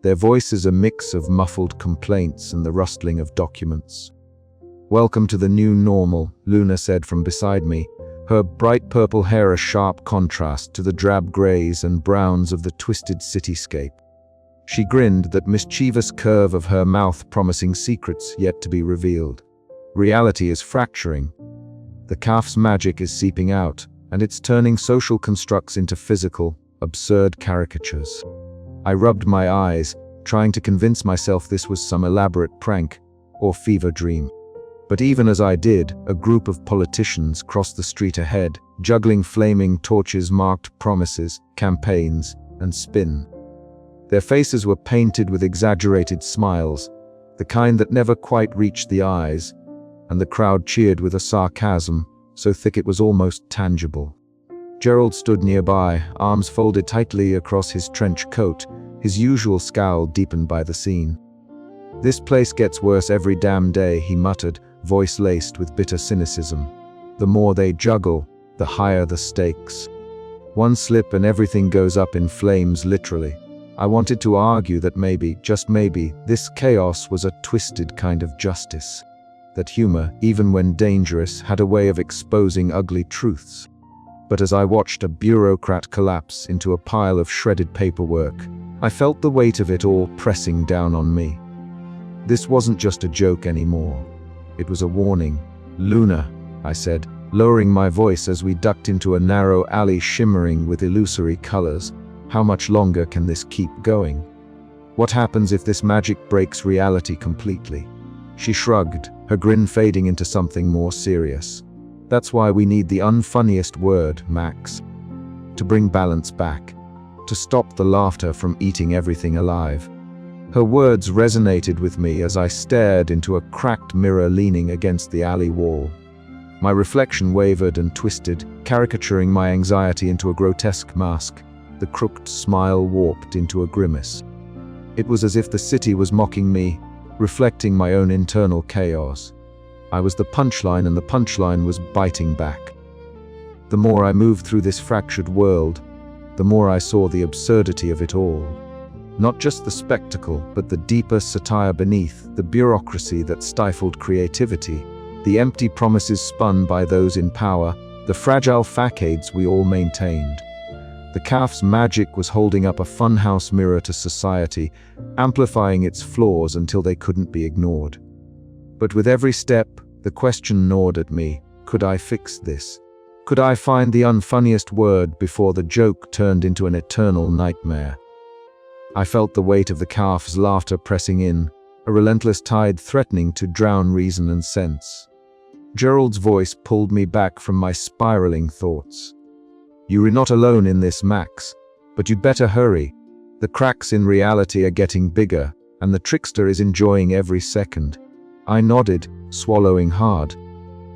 Their voices a mix of muffled complaints and the rustling of documents. "Welcome to the new normal," Luna said from beside me, her bright purple hair a sharp contrast to the drab grays and browns of the twisted cityscape. She grinned, that mischievous curve of her mouth promising secrets yet to be revealed. Reality is fracturing. The CAF's magic is seeping out, and it's turning social constructs into physical, absurd caricatures. I rubbed my eyes, trying to convince myself this was some elaborate prank or fever dream. But even as I did, a group of politicians crossed the street ahead, juggling flaming torches marked promises, campaigns, and spin. Their faces were painted with exaggerated smiles, the kind that never quite reached the eyes, and the crowd cheered with a sarcasm so thick it was almost tangible. Gerald stood nearby, arms folded tightly across his trench coat, his usual scowl deepened by the scene. "This place gets worse every damn day," he muttered, voice laced with bitter cynicism. "The more they juggle, the higher the stakes. One slip and everything goes up in flames, literally." I wanted to argue that maybe, just maybe, this chaos was a twisted kind of justice. That humor, even when dangerous, had a way of exposing ugly truths. But as I watched a bureaucrat collapse into a pile of shredded paperwork, I felt the weight of it all pressing down on me. This wasn't just a joke anymore. It was a warning. "Luna," I said, lowering my voice as we ducked into a narrow alley shimmering with illusory colors. "How much longer can this keep going? What happens if this magic breaks reality completely?" She shrugged, her grin fading into something more serious. "That's why we need the unfunniest word, Max. To bring balance back. To stop the laughter from eating everything alive." Her words resonated with me as I stared into a cracked mirror leaning against the alley wall. My reflection wavered and twisted, caricaturing my anxiety into a grotesque mask. The crooked smile warped into a grimace. It was as if the city was mocking me, reflecting my own internal chaos. I was the punchline and the punchline was biting back. The more I moved through this fractured world, the more I saw the absurdity of it all. Not just the spectacle, but the deeper satire beneath, the bureaucracy that stifled creativity, the empty promises spun by those in power, the fragile facades we all maintained. The CAF's magic was holding up a funhouse mirror to society, amplifying its flaws until they couldn't be ignored. But with every step, the question gnawed at me: could I fix this? Could I find the unfunniest word before the joke turned into an eternal nightmare? I felt the weight of the CAF's laughter pressing in, a relentless tide threatening to drown reason and sense. Gerald's voice pulled me back from my spiraling thoughts. "You're not alone in this, Max, but you'd better hurry. The cracks in reality are getting bigger, and the trickster is enjoying every second." I nodded, swallowing hard.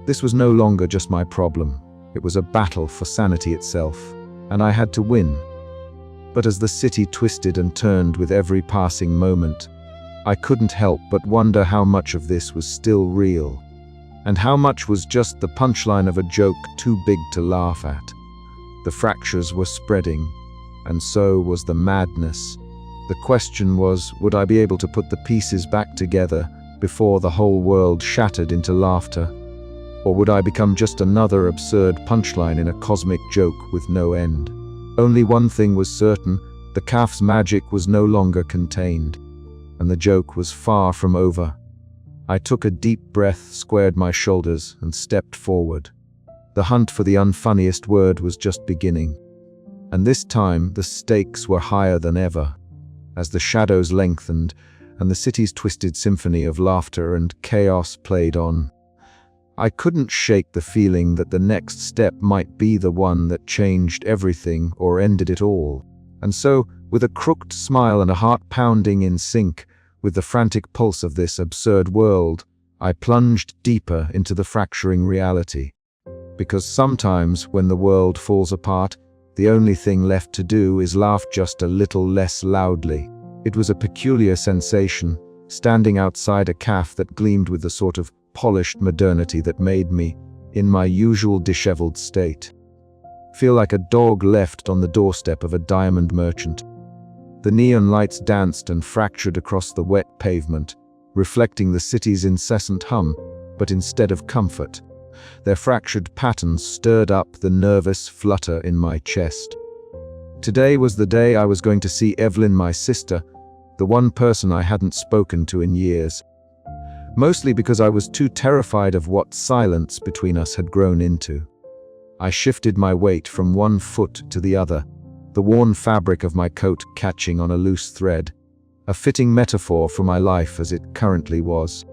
This was no longer just my problem. It was a battle for sanity itself, and I had to win. But as the city twisted and turned with every passing moment, I couldn't help but wonder how much of this was still real, and how much was just the punchline of a joke too big to laugh at. The fractures were spreading, and so was the madness. The question was, would I be able to put the pieces back together before the whole world shattered into laughter? Or would I become just another absurd punchline in a cosmic joke with no end? Only one thing was certain: the CAF's magic was no longer contained, and the joke was far from over. I took a deep breath, squared my shoulders, and stepped forward. The hunt for the unfunniest word was just beginning. And this time, the stakes were higher than ever. As the shadows lengthened, and the city's twisted symphony of laughter and chaos played on, I couldn't shake the feeling that the next step might be the one that changed everything or ended it all. And so, with a crooked smile and a heart pounding in sync with the frantic pulse of this absurd world, I plunged deeper into the fracturing reality. Because sometimes, when the world falls apart, the only thing left to do is laugh just a little less loudly. It was a peculiar sensation, standing outside a cafe that gleamed with the sort of polished modernity that made me, in my usual disheveled state, feel like a dog left on the doorstep of a diamond merchant. The neon lights danced and fractured across the wet pavement, reflecting the city's incessant hum, but instead of comfort, their fractured patterns stirred up the nervous flutter in my chest. Today was the day I was going to see Evelyn, my sister, the one person I hadn't spoken to in years. Mostly because I was too terrified of what silence between us had grown into. I shifted my weight from one foot to the other, the worn fabric of my coat catching on a loose thread, a fitting metaphor for my life as it currently was.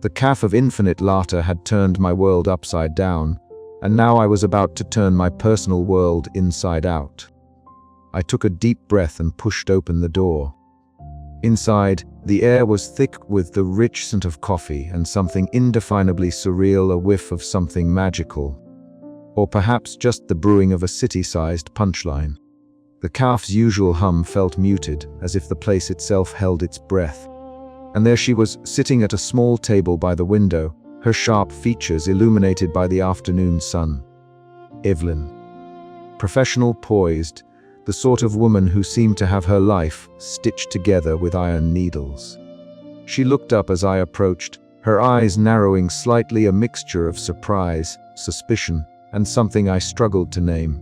The cafe of infinite laughter had turned my world upside down, and now I was about to turn my personal world inside out. I took a deep breath and pushed open the door. Inside, the air was thick with the rich scent of coffee and something indefinably surreal, a whiff of something magical. Or perhaps just the brewing of a city-sized punchline. The cafe's usual hum felt muted, as if the place itself held its breath. And there she was, sitting at a small table by the window, her sharp features illuminated by the afternoon sun. Evelyn. Professional, poised, the sort of woman who seemed to have her life stitched together with iron needles. She looked up as I approached, her eyes narrowing slightly, a mixture of surprise, suspicion, and something I struggled to name.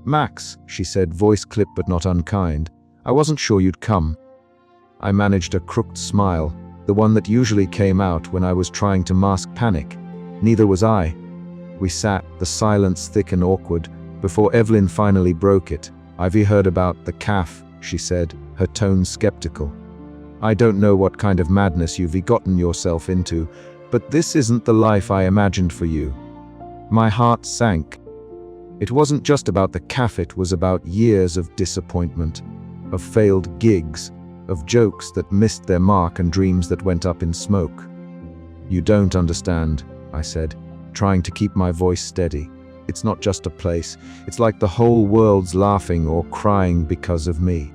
"Max," she said, voice clipped but not unkind, "I wasn't sure you'd come." I managed a crooked smile, the one that usually came out when I was trying to mask panic. Neither was I. We sat, the silence thick and awkward, before Evelyn finally broke it. "Have you heard about the cafe?" she said, her tone skeptical. "I don't know what kind of madness you've gotten yourself into, but this isn't the life I imagined for you." My heart sank. It wasn't just about the cafe, it was about years of disappointment, of failed gigs, of jokes that missed their mark and dreams that went up in smoke. "You don't understand," I said, trying to keep my voice steady. "It's not just a place. It's like the whole world's laughing or crying because of me."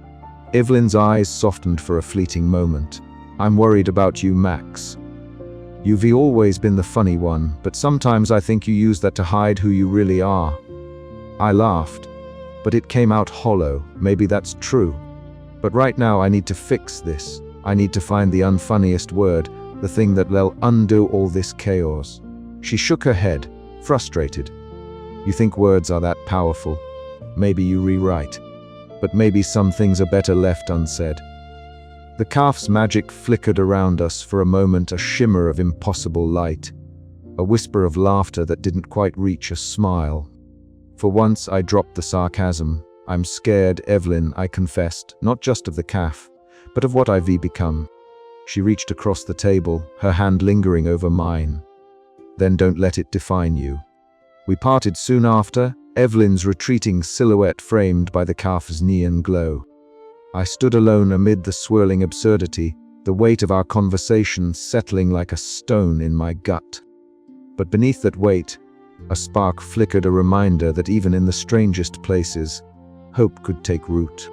Evelyn's eyes softened for a fleeting moment. "I'm worried about you, Max. You've always been the funny one, but sometimes I think you use that to hide who you really are." I laughed, but it came out hollow. Maybe that's true. But right now I need to fix this. I need to find the unfunniest word, the thing that'll undo all this chaos. She shook her head, frustrated. "You think words are that powerful? Maybe you rewrite. But maybe some things are better left unsaid." The cafe's magic flickered around us for a moment, a shimmer of impossible light, a whisper of laughter that didn't quite reach a smile. For once I dropped the sarcasm. "I'm scared, Evelyn," I confessed, "not just of the cafe, but of what I've become." She reached across the table, her hand lingering over mine. "Then don't let it define you." We parted soon after, Evelyn's retreating silhouette framed by the cafe's neon glow. I stood alone amid the swirling absurdity, the weight of our conversation settling like a stone in my gut. But beneath that weight, a spark flickered, a reminder that even in the strangest places, hope could take root.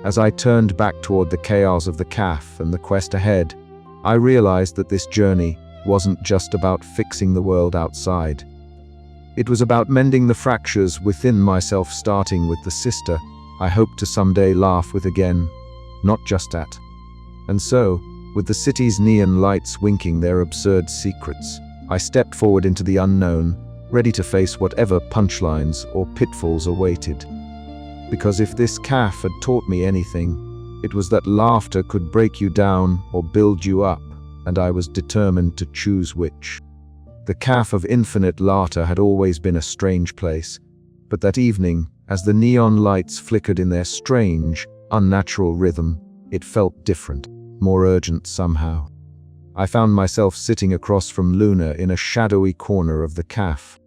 As I turned back toward the chaos of the cafe and the quest ahead, I realized that this journey wasn't just about fixing the world outside. It was about mending the fractures within myself, starting with the sister I hope to someday laugh with again, not just at. And so, with the city's neon lights winking their absurd secrets, I stepped forward into the unknown, ready to face whatever punchlines or pitfalls awaited. Because if this cafe had taught me anything, it was that laughter could break you down or build you up, and I was determined to choose which. The cafe of infinite laughter had always been a strange place, but that evening, As the neon lights flickered in their strange, unnatural rhythm, it felt different, more urgent somehow. I found myself sitting across from Luna in a shadowy corner of the cafe.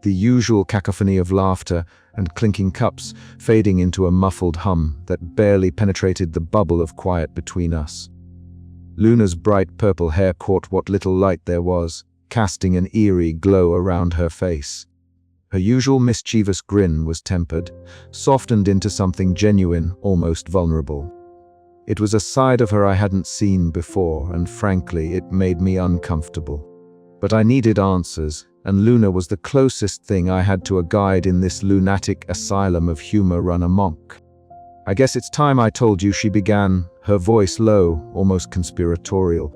The usual cacophony of laughter and clinking cups fading into a muffled hum that barely penetrated the bubble of quiet between us. Luna's bright purple hair caught what little light there was, casting an eerie glow around her face. Her usual mischievous grin was tempered, softened into something genuine, almost vulnerable. It was a side of her I hadn't seen before, and frankly, it made me uncomfortable. But I needed answers, and Luna was the closest thing I had to a guide in this lunatic asylum of humor run amok. "I guess it's time I told you," she began, her voice low, almost conspiratorial.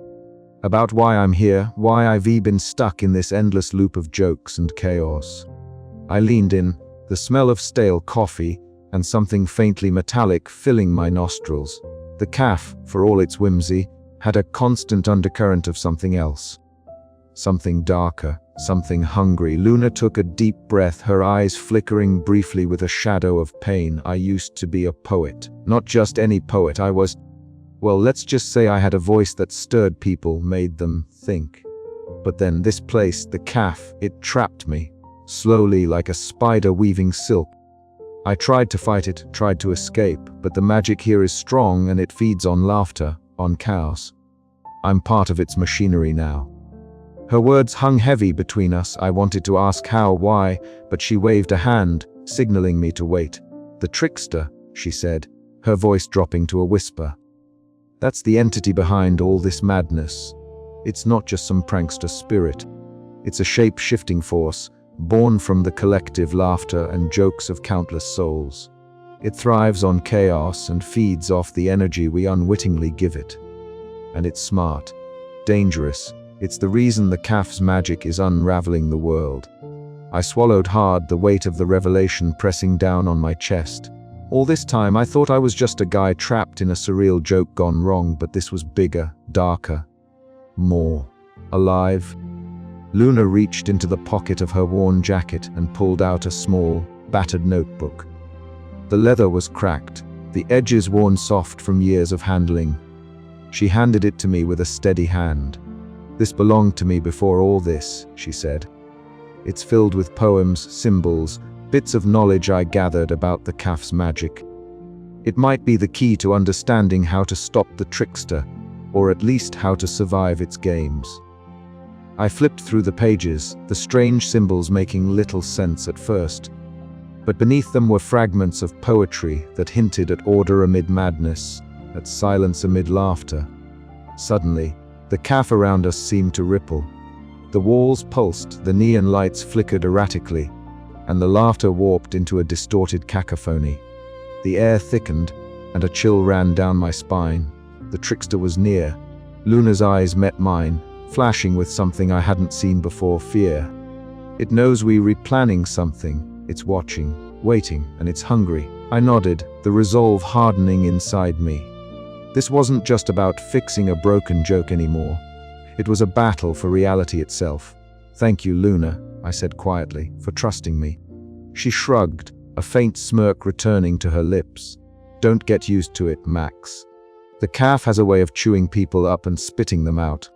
"About why I'm here, why I've been stuck in this endless loop of jokes and chaos." I leaned in, the smell of stale coffee and something faintly metallic filling my nostrils. The cafe, for all its whimsy, had a constant undercurrent of something else. Something darker, something hungry. Luna took a deep breath, her eyes flickering briefly with a shadow of pain. "I used to be a poet. Not just any poet, I was... well, let's just say I had a voice that stirred people, made them think. But then this place, the cafe, it trapped me. Slowly, like a spider weaving silk. I tried to fight it, tried to escape, but the magic here is strong and it feeds on laughter, on chaos. I'm part of its machinery now." Her words hung heavy between us. I wanted to ask how, why, but she waved a hand, signaling me to wait. "The trickster," she said, her voice dropping to a whisper. "That's the entity behind all this madness. It's not just some prankster spirit. It's a shape-shifting force, born from the collective laughter and jokes of countless souls. It thrives on chaos and feeds off the energy we unwittingly give it. And it's smart, dangerous. It's the reason the cafe's magic is unraveling the world." I swallowed hard, the weight of the revelation pressing down on my chest. All this time I thought I was just a guy trapped in a surreal joke gone wrong, but this was bigger, darker, more alive. Luna reached into the pocket of her worn jacket and pulled out a small, battered notebook. The leather was cracked, the edges worn soft from years of handling. She handed it to me with a steady hand. "This belonged to me before all this," she said. "It's filled with poems, symbols, bits of knowledge I gathered about the cafe's magic. It might be the key to understanding how to stop the trickster, or at least how to survive its games." I flipped through the pages, the strange symbols making little sense at first. But beneath them were fragments of poetry that hinted at order amid madness, at silence amid laughter. Suddenly, the cafe around us seemed to ripple. The walls pulsed, the neon lights flickered erratically, and the laughter warped into a distorted cacophony. The air thickened, and a chill ran down my spine. The trickster was near. Luna's eyes met mine, flashing with something I hadn't seen before: fear. "It knows we're replanning something. It's watching, waiting, and it's hungry." I nodded, the resolve hardening inside me. This wasn't just about fixing a broken joke anymore. It was a battle for reality itself. "Thank you, Luna," I said quietly, "for trusting me." She shrugged, a faint smirk returning to her lips. "Don't get used to it, Max. The cafe has a way of chewing people up and spitting them out.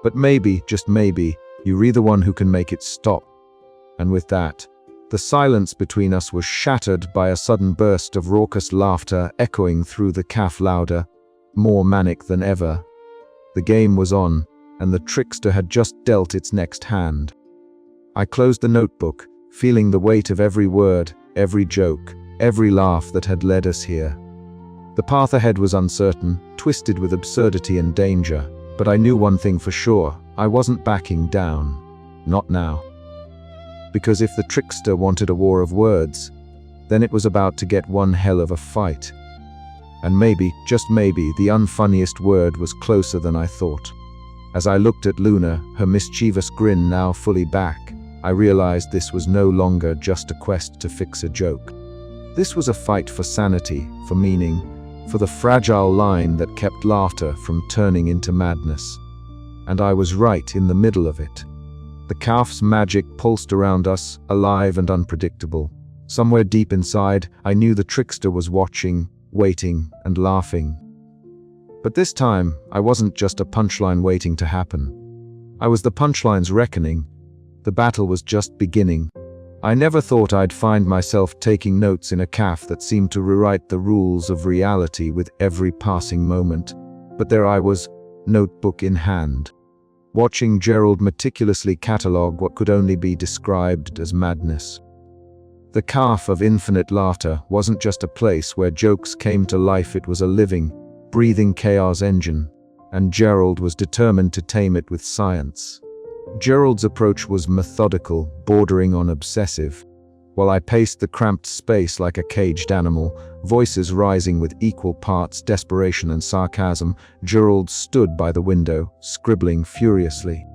But maybe, just maybe, you're the one who can make it stop." And with that, the silence between us was shattered by a sudden burst of raucous laughter echoing through the cafe, louder, more manic than ever. The game was on, and the trickster had just dealt its next hand. I closed the notebook, feeling the weight of every word, every joke, every laugh that had led us here. The path ahead was uncertain, twisted with absurdity and danger, but I knew one thing for sure: I wasn't backing down. Not now. Because if the trickster wanted a war of words, then it was about to get one hell of a fight. And maybe, just maybe, the unfunniest word was closer than I thought. As I looked at Luna, her mischievous grin now fully back, I realized this was no longer just a quest to fix a joke. This was a fight for sanity, for meaning, for the fragile line that kept laughter from turning into madness. And I was right in the middle of it. The cafe's magic pulsed around us, alive and unpredictable. Somewhere deep inside, I knew the trickster was watching, waiting, and laughing. But this time, I wasn't just a punchline waiting to happen. I was the punchline's reckoning. The battle was just beginning. I never thought I'd find myself taking notes in a cafe that seemed to rewrite the rules of reality with every passing moment. But there I was, notebook in hand, watching Gerald meticulously catalogue what could only be described as madness. The cafe of infinite laughter wasn't just a place where jokes came to life, it was a living, breathing chaos engine, and Gerald was determined to tame it with science. Gerald's approach was methodical, bordering on obsessive. While I paced the cramped space like a caged animal, voices rising with equal parts desperation and sarcasm, Gerald stood by the window, scribbling furiously.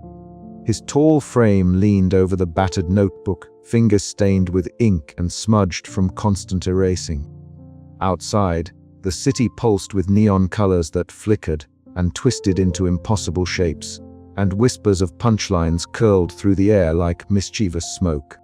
His tall frame leaned over the battered notebook, fingers stained with ink and smudged from constant erasing. Outside, the city pulsed with neon colors that flickered and twisted into impossible shapes, and whispers of punchlines curled through the air like mischievous smoke.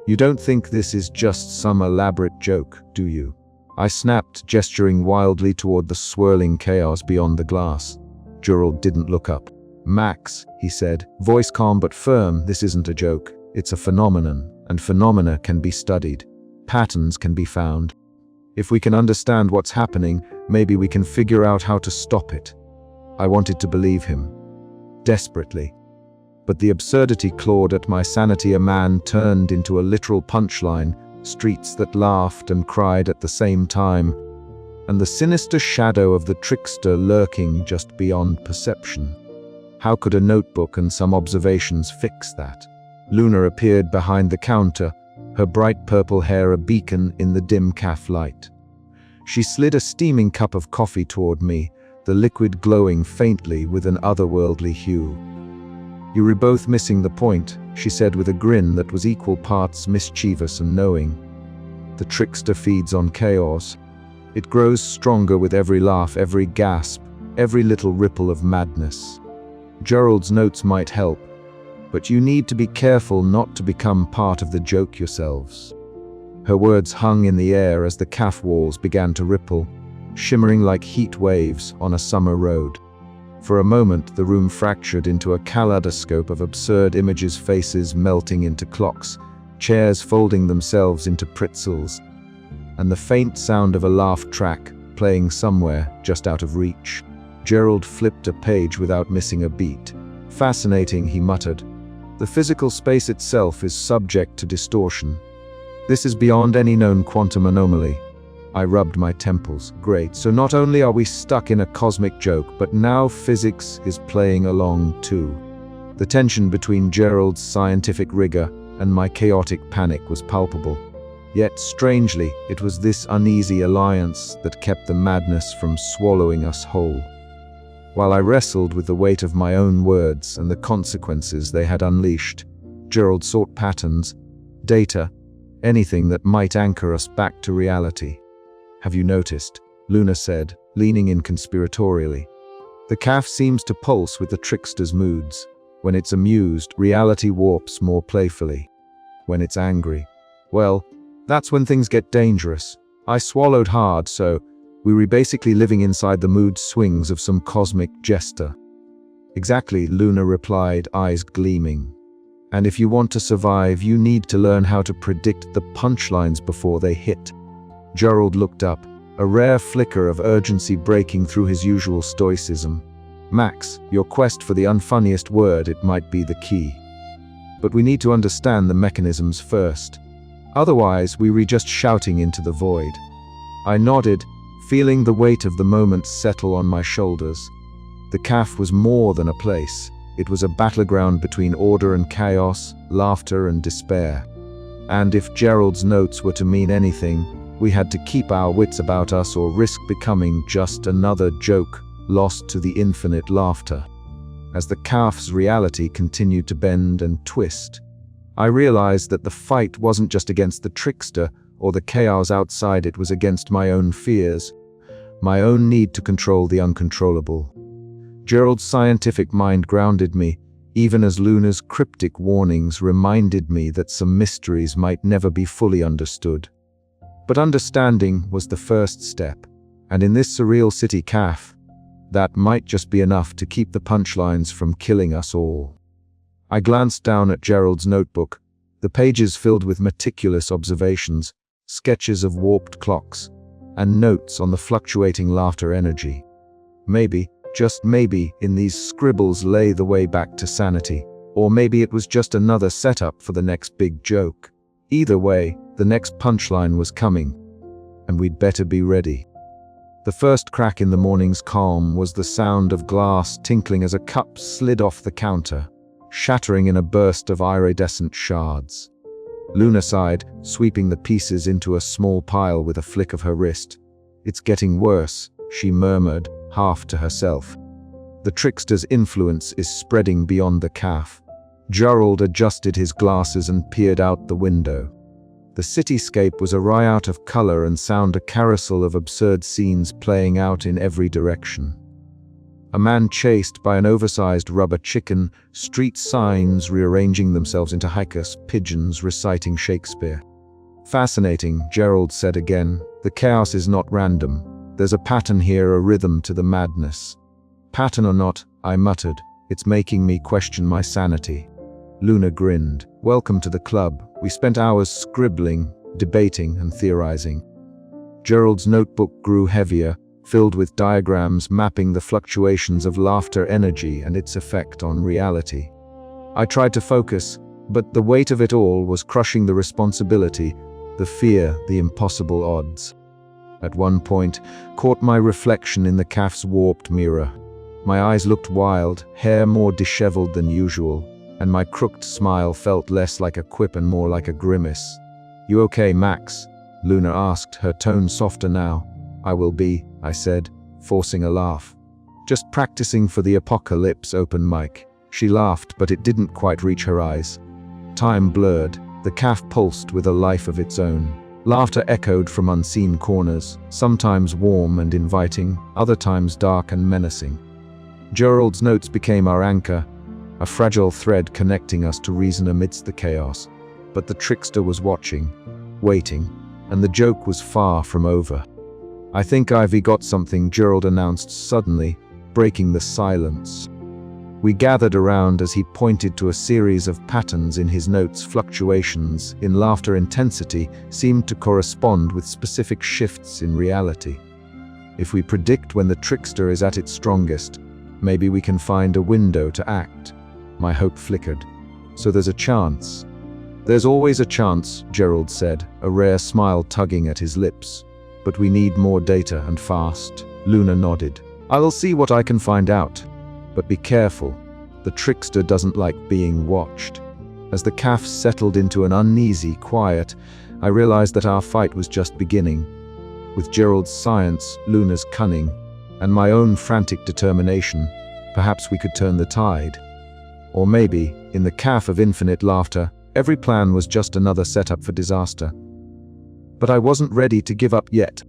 "You don't think this is just some elaborate joke, do you?" I snapped, gesturing wildly toward the swirling chaos beyond the glass. Gerald didn't look up. "Max," he said, voice calm but firm, "this isn't a joke. It's a phenomenon, and phenomena can be studied. Patterns can be found. If we can understand what's happening, maybe we can figure out how to stop it." I wanted to believe him, desperately. But the absurdity clawed at my sanity. A man turned into a literal punchline, streets that laughed and cried at the same time, and the sinister shadow of the trickster lurking just beyond perception. How could a notebook and some observations fix that? Luna appeared behind the counter, her bright purple hair a beacon in the dim cafe light. She slid a steaming cup of coffee toward me, the liquid glowing faintly with an otherworldly hue. "You were both missing the point," she said with a grin that was equal parts mischievous and knowing. "The trickster feeds on chaos. It grows stronger with every laugh, every gasp, every little ripple of madness. Gerald's notes might help, but you need to be careful not to become part of the joke yourselves." Her words hung in the air as the cafe walls began to ripple, shimmering like heat waves on a summer road. For a moment, the room fractured into a kaleidoscope of absurd images, faces melting into clocks, chairs folding themselves into pretzels, and the faint sound of a laugh track playing somewhere just out of reach. Gerald flipped a page without missing a beat. "Fascinating," he muttered. "The physical space itself is subject to distortion. This is beyond any known quantum anomaly." I rubbed my temples. "Great, so not only are we stuck in a cosmic joke, but now physics is playing along too." The tension between Gerald's scientific rigor and my chaotic panic was palpable. Yet, strangely, it was this uneasy alliance that kept the madness from swallowing us whole. While I wrestled with the weight of my own words and the consequences they had unleashed, Gerald sought patterns, data, anything that might anchor us back to reality. "Have you noticed?" Luna said, leaning in conspiratorially. "The cafe seems to pulse with the trickster's moods. When it's amused, reality warps more playfully. When it's angry, well, that's when things get dangerous." I swallowed hard, so we were basically living inside the mood swings of some cosmic jester. "Exactly," Luna replied, eyes gleaming. "And if you want to survive, you need to learn how to predict the punchlines before they hit." Gerald looked up, a rare flicker of urgency breaking through his usual stoicism. "Max, your quest for the unfunniest word, it might be the key. But we need to understand the mechanisms first. Otherwise, we were just shouting into the void." I nodded, feeling the weight of the moment settle on my shoulders. The cafe was more than a place. It was a battleground between order and chaos, laughter and despair. And if Gerald's notes were to mean anything, we had to keep our wits about us or risk becoming just another joke lost to the infinite laughter. As the cafe's reality continued to bend and twist, I realized that the fight wasn't just against the trickster or the chaos outside, it was against my own fears, my own need to control the uncontrollable. Gerald's scientific mind grounded me, even as Luna's cryptic warnings reminded me that some mysteries might never be fully understood. But understanding was the first step, and in this surreal city cafe, that might just be enough to keep the punchlines from killing us all. I glanced down at Gerald's notebook, the pages filled with meticulous observations, sketches of warped clocks, and notes on the fluctuating laughter energy. Maybe, just maybe, in these scribbles lay the way back to sanity. Or maybe it was just another setup for the next big joke. Either way, the next punchline was coming, and we'd better be ready. The first crack in the morning's calm was the sound of glass tinkling as a cup slid off the counter, shattering in a burst of iridescent shards. Luna sighed, sweeping the pieces into a small pile with a flick of her wrist. "It's getting worse," she murmured, half to herself. "The trickster's influence is spreading beyond the cafe." Gerald adjusted his glasses and peered out the window. The cityscape was a riot of color and sound, a carousel of absurd scenes playing out in every direction. A man chased by an oversized rubber chicken, street signs rearranging themselves into haikus, pigeons reciting Shakespeare. "Fascinating," Gerald said again. "The chaos is not random. There's a pattern here, a rhythm to the madness." "Pattern or not," I muttered, "it's making me question my sanity." Luna grinned. "Welcome to the club. We spent hours scribbling, debating, and theorizing." Gerald's notebook grew heavier, filled with diagrams mapping the fluctuations of laughter energy and its effect on reality. I tried to focus, but the weight of it all was crushing the responsibility, the fear, the impossible odds. At one point, caught my reflection in the cafe's warped mirror. My eyes looked wild, hair more disheveled than usual, and my crooked smile felt less like a quip and more like a grimace. "You okay, Max?" Luna asked, her tone softer now. "I will be," I said, forcing a laugh. "Just practicing for the apocalypse open mic." She laughed, but it didn't quite reach her eyes. Time blurred. The cafe pulsed with a life of its own. Laughter echoed from unseen corners, sometimes warm and inviting, other times dark and menacing. Gerald's notes became our anchor, a fragile thread connecting us to reason amidst the chaos. But the trickster was watching, waiting, and the joke was far from over. "I think Ivy got something," Gerald announced suddenly, breaking the silence. We gathered around as he pointed to a series of patterns in his notes. Fluctuations in laughter intensity seemed to correspond with specific shifts in reality. If we predict when the trickster is at its strongest, maybe we can find a window to act. My hope flickered. "So there's a chance." "There's always a chance," Gerald said, a rare smile tugging at his lips. "But we need more data, and fast." Luna nodded. "I'll see what I can find out. But be careful. The trickster doesn't like being watched." As the cafe settled into an uneasy quiet, I realized that our fight was just beginning. With Gerald's science, Luna's cunning, and my own frantic determination, perhaps we could turn the tide. Or maybe, in the cafe of infinite laughter, every plan was just another setup for disaster. But I wasn't ready to give up yet.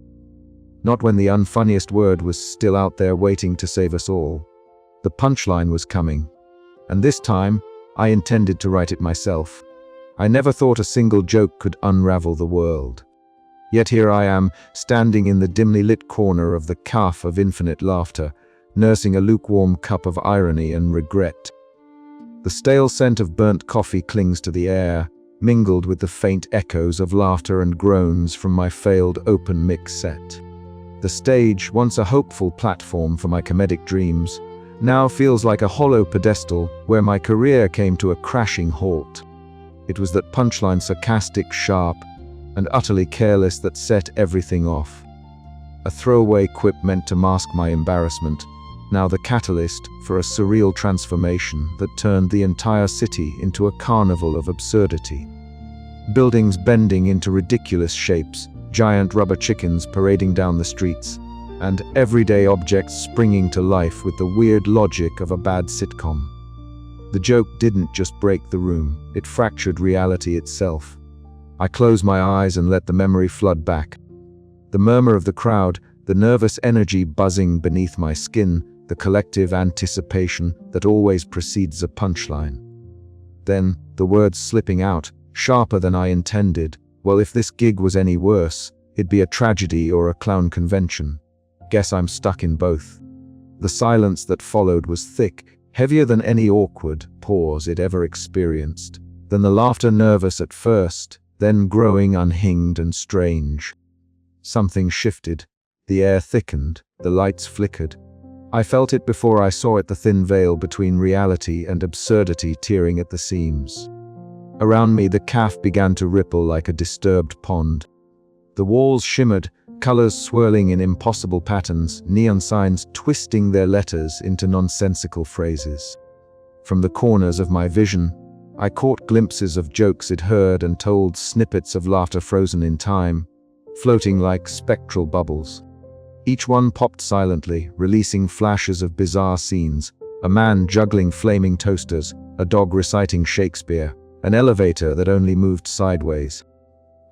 Not when the unfunniest word was still out there waiting to save us all. The punchline was coming. And this time, I intended to write it myself. I never thought a single joke could unravel the world. Yet here I am, standing in the dimly lit corner of the cafe of infinite laughter, nursing a lukewarm cup of irony and regret. The stale scent of burnt coffee clings to the air, mingled with the faint echoes of laughter and groans from my failed open mic set. The stage, once a hopeful platform for my comedic dreams, now feels like a hollow pedestal where my career came to a crashing halt. It was that punchline, sarcastic, sharp, and utterly careless, that set everything off. A throwaway quip meant to mask my embarrassment, now the catalyst for a surreal transformation that turned the entire city into a carnival of absurdity. Buildings bending into ridiculous shapes, giant rubber chickens parading down the streets, and everyday objects springing to life with the weird logic of a bad sitcom. The joke didn't just break the room, it fractured reality itself. I closed my eyes and let the memory flood back. The murmur of the crowd, the nervous energy buzzing beneath my skin, the collective anticipation that always precedes a punchline. Then, the words slipping out, sharper than I intended. Well, if this gig was any worse, it'd be a tragedy or a clown convention. Guess I'm stuck in both. The silence that followed was thick, heavier than any awkward pause it ever experienced. Then the laughter, nervous at first, then growing unhinged and strange. Something shifted. The air thickened, the lights flickered. I felt it before I saw it, the thin veil between reality and absurdity tearing at the seams. Around me, the caf began to ripple like a disturbed pond. The walls shimmered, colors swirling in impossible patterns, neon signs twisting their letters into nonsensical phrases. From the corners of my vision, I caught glimpses of jokes I'd heard and told, snippets of laughter frozen in time, floating like spectral bubbles. Each one popped silently, releasing flashes of bizarre scenes: a man juggling flaming toasters, a dog reciting Shakespeare, an elevator that only moved sideways.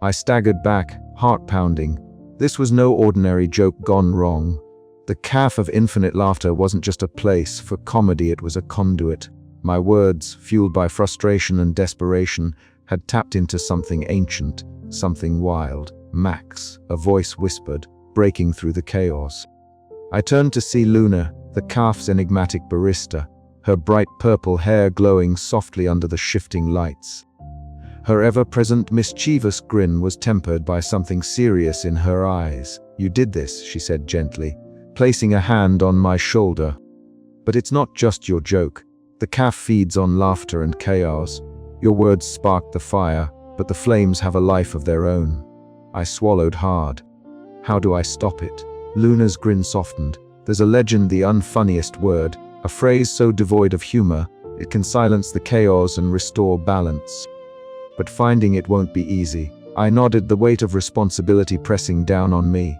I staggered back, heart pounding. This was no ordinary joke gone wrong. The caf of infinite laughter wasn't just a place for comedy, it was a conduit. My words, fueled by frustration and desperation, had tapped into something ancient, something wild. "Max," a voice whispered, breaking through the chaos. I turned to see Luna, the caf's enigmatic barista, her bright purple hair glowing softly under the shifting lights. Her ever-present mischievous grin was tempered by something serious in her eyes. "You did this," she said gently, placing a hand on my shoulder. "But it's not just your joke. The caf feeds on laughter and chaos. Your words sparked the fire, but the flames have a life of their own." I swallowed hard. How do I stop it? Luna's grin softened. "There's a legend, the unfunniest word, a phrase so devoid of humor, it can silence the chaos and restore balance. But finding it won't be easy." I nodded, the weight of responsibility pressing down on me.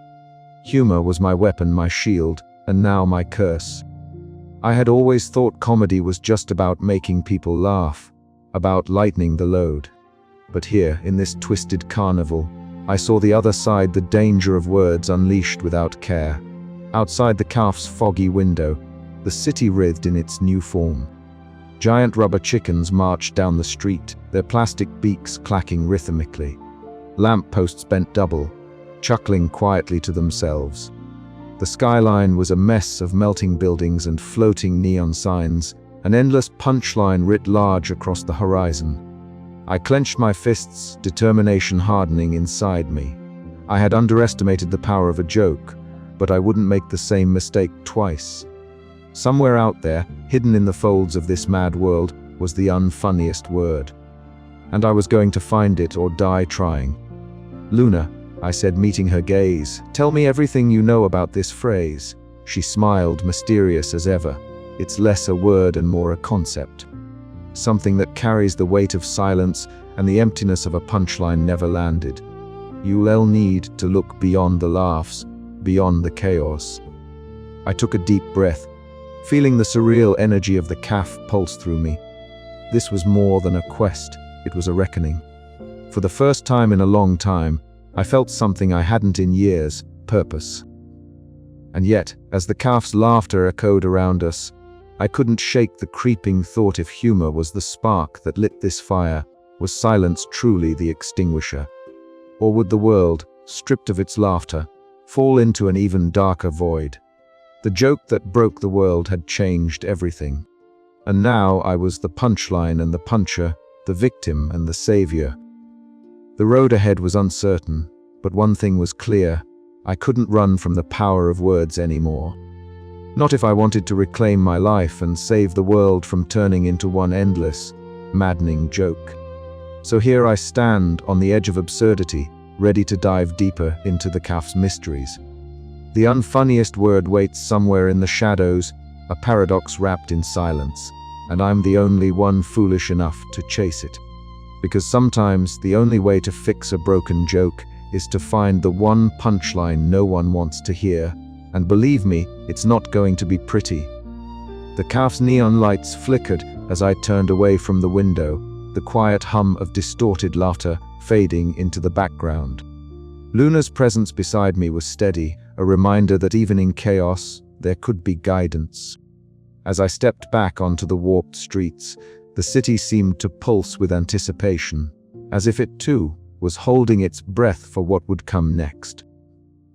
Humor was my weapon, my shield, and now my curse. I had always thought comedy was just about making people laugh, about lightening the load. But here, in this twisted carnival, I saw the other side, the danger of words unleashed without care. Outside the caf's foggy window, the city writhed in its new form. Giant rubber chickens marched down the street, their plastic beaks clacking rhythmically. Lamp posts bent double, chuckling quietly to themselves. The skyline was a mess of melting buildings and floating neon signs, an endless punchline writ large across the horizon. I clenched my fists, determination hardening inside me. I had underestimated the power of a joke, but I wouldn't make the same mistake twice. Somewhere out there, hidden in the folds of this mad world, was the unfunniest word. And I was going to find it or die trying. "Luna," I said, meeting her gaze, "tell me everything you know about this phrase." She smiled, mysterious as ever. "It's less a word and more a concept. Something that carries the weight of silence and the emptiness of a punchline never landed. You'll need to look beyond the laughs, beyond the chaos." I took a deep breath, feeling the surreal energy of the caf pulse through me. This was more than a quest, it was a reckoning. For the first time in a long time, I felt something I hadn't in years: purpose. And yet, as the caf's laughter echoed around us, I couldn't shake the creeping thought: if humor was the spark that lit this fire, was silence truly the extinguisher? Or would the world, stripped of its laughter, fall into an even darker void? The joke that broke the world had changed everything. And now I was the punchline and the puncher, the victim and the savior. The road ahead was uncertain, but one thing was clear: I couldn't run from the power of words anymore. Not if I wanted to reclaim my life and save the world from turning into one endless, maddening joke. So here I stand, on the edge of absurdity, ready to dive deeper into the caf's mysteries. The unfunniest word waits somewhere in the shadows, a paradox wrapped in silence, and I'm the only one foolish enough to chase it. Because sometimes the only way to fix a broken joke is to find the one punchline no one wants to hear, and believe me, it's not going to be pretty. The caf's neon lights flickered as I turned away from the window, the quiet hum of distorted laughter fading into the background. Luna's presence beside me was steady, a reminder that even in chaos, there could be guidance. As I stepped back onto the warped streets, the city seemed to pulse with anticipation, as if it too was holding its breath for what would come next.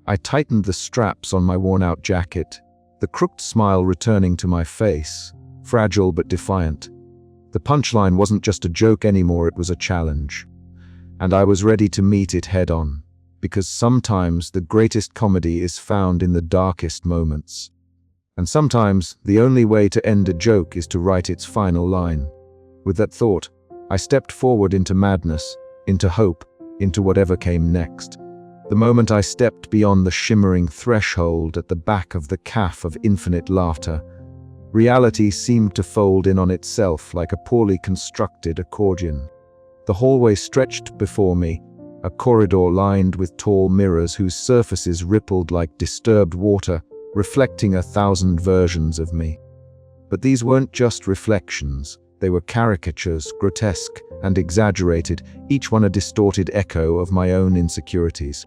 I tightened the straps on my worn-out jacket, the crooked smile returning to my face, fragile but defiant. The punchline wasn't just a joke anymore, it was a challenge. And I was ready to meet it head-on, because sometimes the greatest comedy is found in the darkest moments. And sometimes the only way to end a joke is to write its final line. With that thought, I stepped forward into madness, into hope, into whatever came next. The moment I stepped beyond the shimmering threshold at the back of the cafe of infinite laughter, reality seemed to fold in on itself like a poorly constructed accordion. The hallway stretched before me, a corridor lined with tall mirrors whose surfaces rippled like disturbed water, reflecting 1,000 versions of me. But these weren't just reflections. They were caricatures, grotesque and exaggerated, each one a distorted echo of my own insecurities.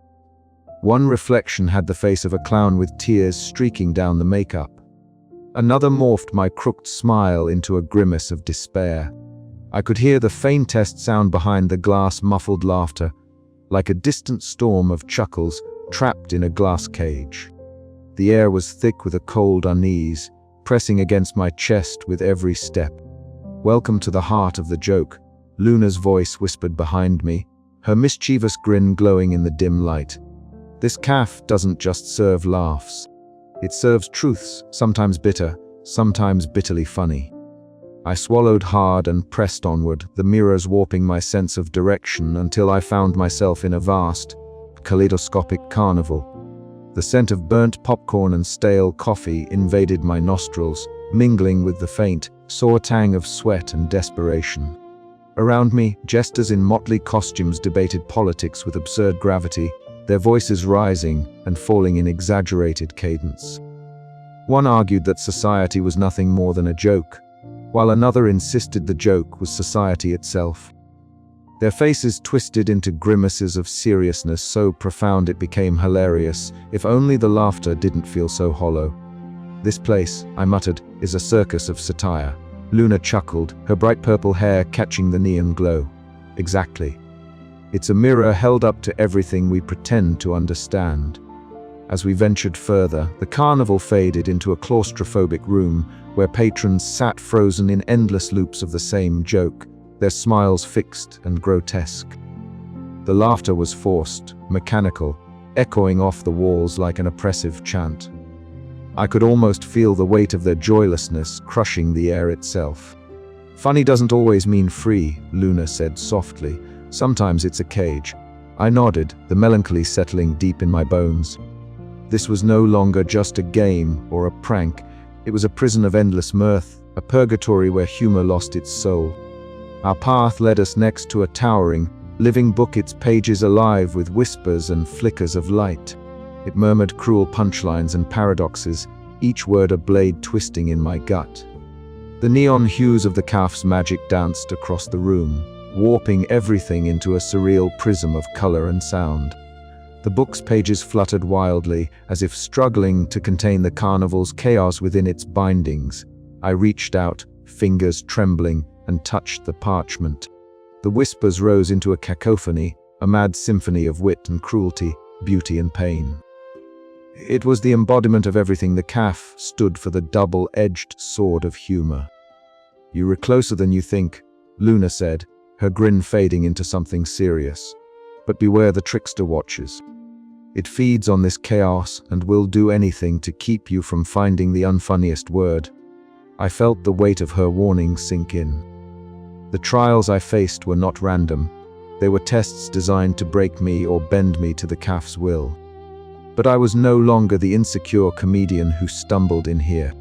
One reflection had the face of a clown with tears streaking down the makeup. Another morphed my crooked smile into a grimace of despair. I could hear the faintest sound behind the glass-muffled laughter, like a distant storm of chuckles trapped in a glass cage. The air was thick with a cold unease, pressing against my chest with every step. "Welcome to the heart of the joke," Luna's voice whispered behind me, her mischievous grin glowing in the dim light. "This cafe doesn't just serve laughs. It serves truths, sometimes bitter, sometimes bitterly funny." I swallowed hard and pressed onward, the mirrors warping my sense of direction until I found myself in a vast, kaleidoscopic carnival. The scent of burnt popcorn and stale coffee invaded my nostrils, mingling with the faint, sour tang of sweat and desperation. Around me, jesters in motley costumes debated politics with absurd gravity, their voices rising and falling in exaggerated cadence. One argued that society was nothing more than a joke, while another insisted the joke was society itself. Their faces twisted into grimaces of seriousness so profound it became hilarious, if only the laughter didn't feel so hollow. "This place," I muttered, "is a circus of satire." Luna chuckled, her bright purple hair catching the neon glow. "Exactly. It's a mirror held up to everything we pretend to understand." As we ventured further, the carnival faded into a claustrophobic room where patrons sat frozen in endless loops of the same joke, their smiles fixed and grotesque. The laughter was forced, mechanical, echoing off the walls like an oppressive chant. I could almost feel the weight of their joylessness crushing the air itself. "Funny doesn't always mean free," Luna said softly. "Sometimes it's a cage." I nodded, the melancholy settling deep in my bones. This was no longer just a game or a prank. It was a prison of endless mirth, a purgatory where humor lost its soul. Our path led us next to a towering, living book, its pages alive with whispers and flickers of light. It murmured cruel punchlines and paradoxes, each word a blade twisting in my gut. The neon hues of the cafe's magic danced across the room, warping everything into a surreal prism of color and sound. The book's pages fluttered wildly, as if struggling to contain the carnival's chaos within its bindings. I reached out, fingers trembling, and touched the parchment. The whispers rose into a cacophony, a mad symphony of wit and cruelty, beauty and pain. It was the embodiment of everything the cafe stood for, the double-edged sword of humor. "You were closer than you think," Luna said, her grin fading into something serious. "But beware the trickster watches. It feeds on this chaos and will do anything to keep you from finding the unfunniest word." I felt the weight of her warning sink in. The trials I faced were not random. They were tests designed to break me or bend me to the cafe's will. But I was no longer the insecure comedian who stumbled in here.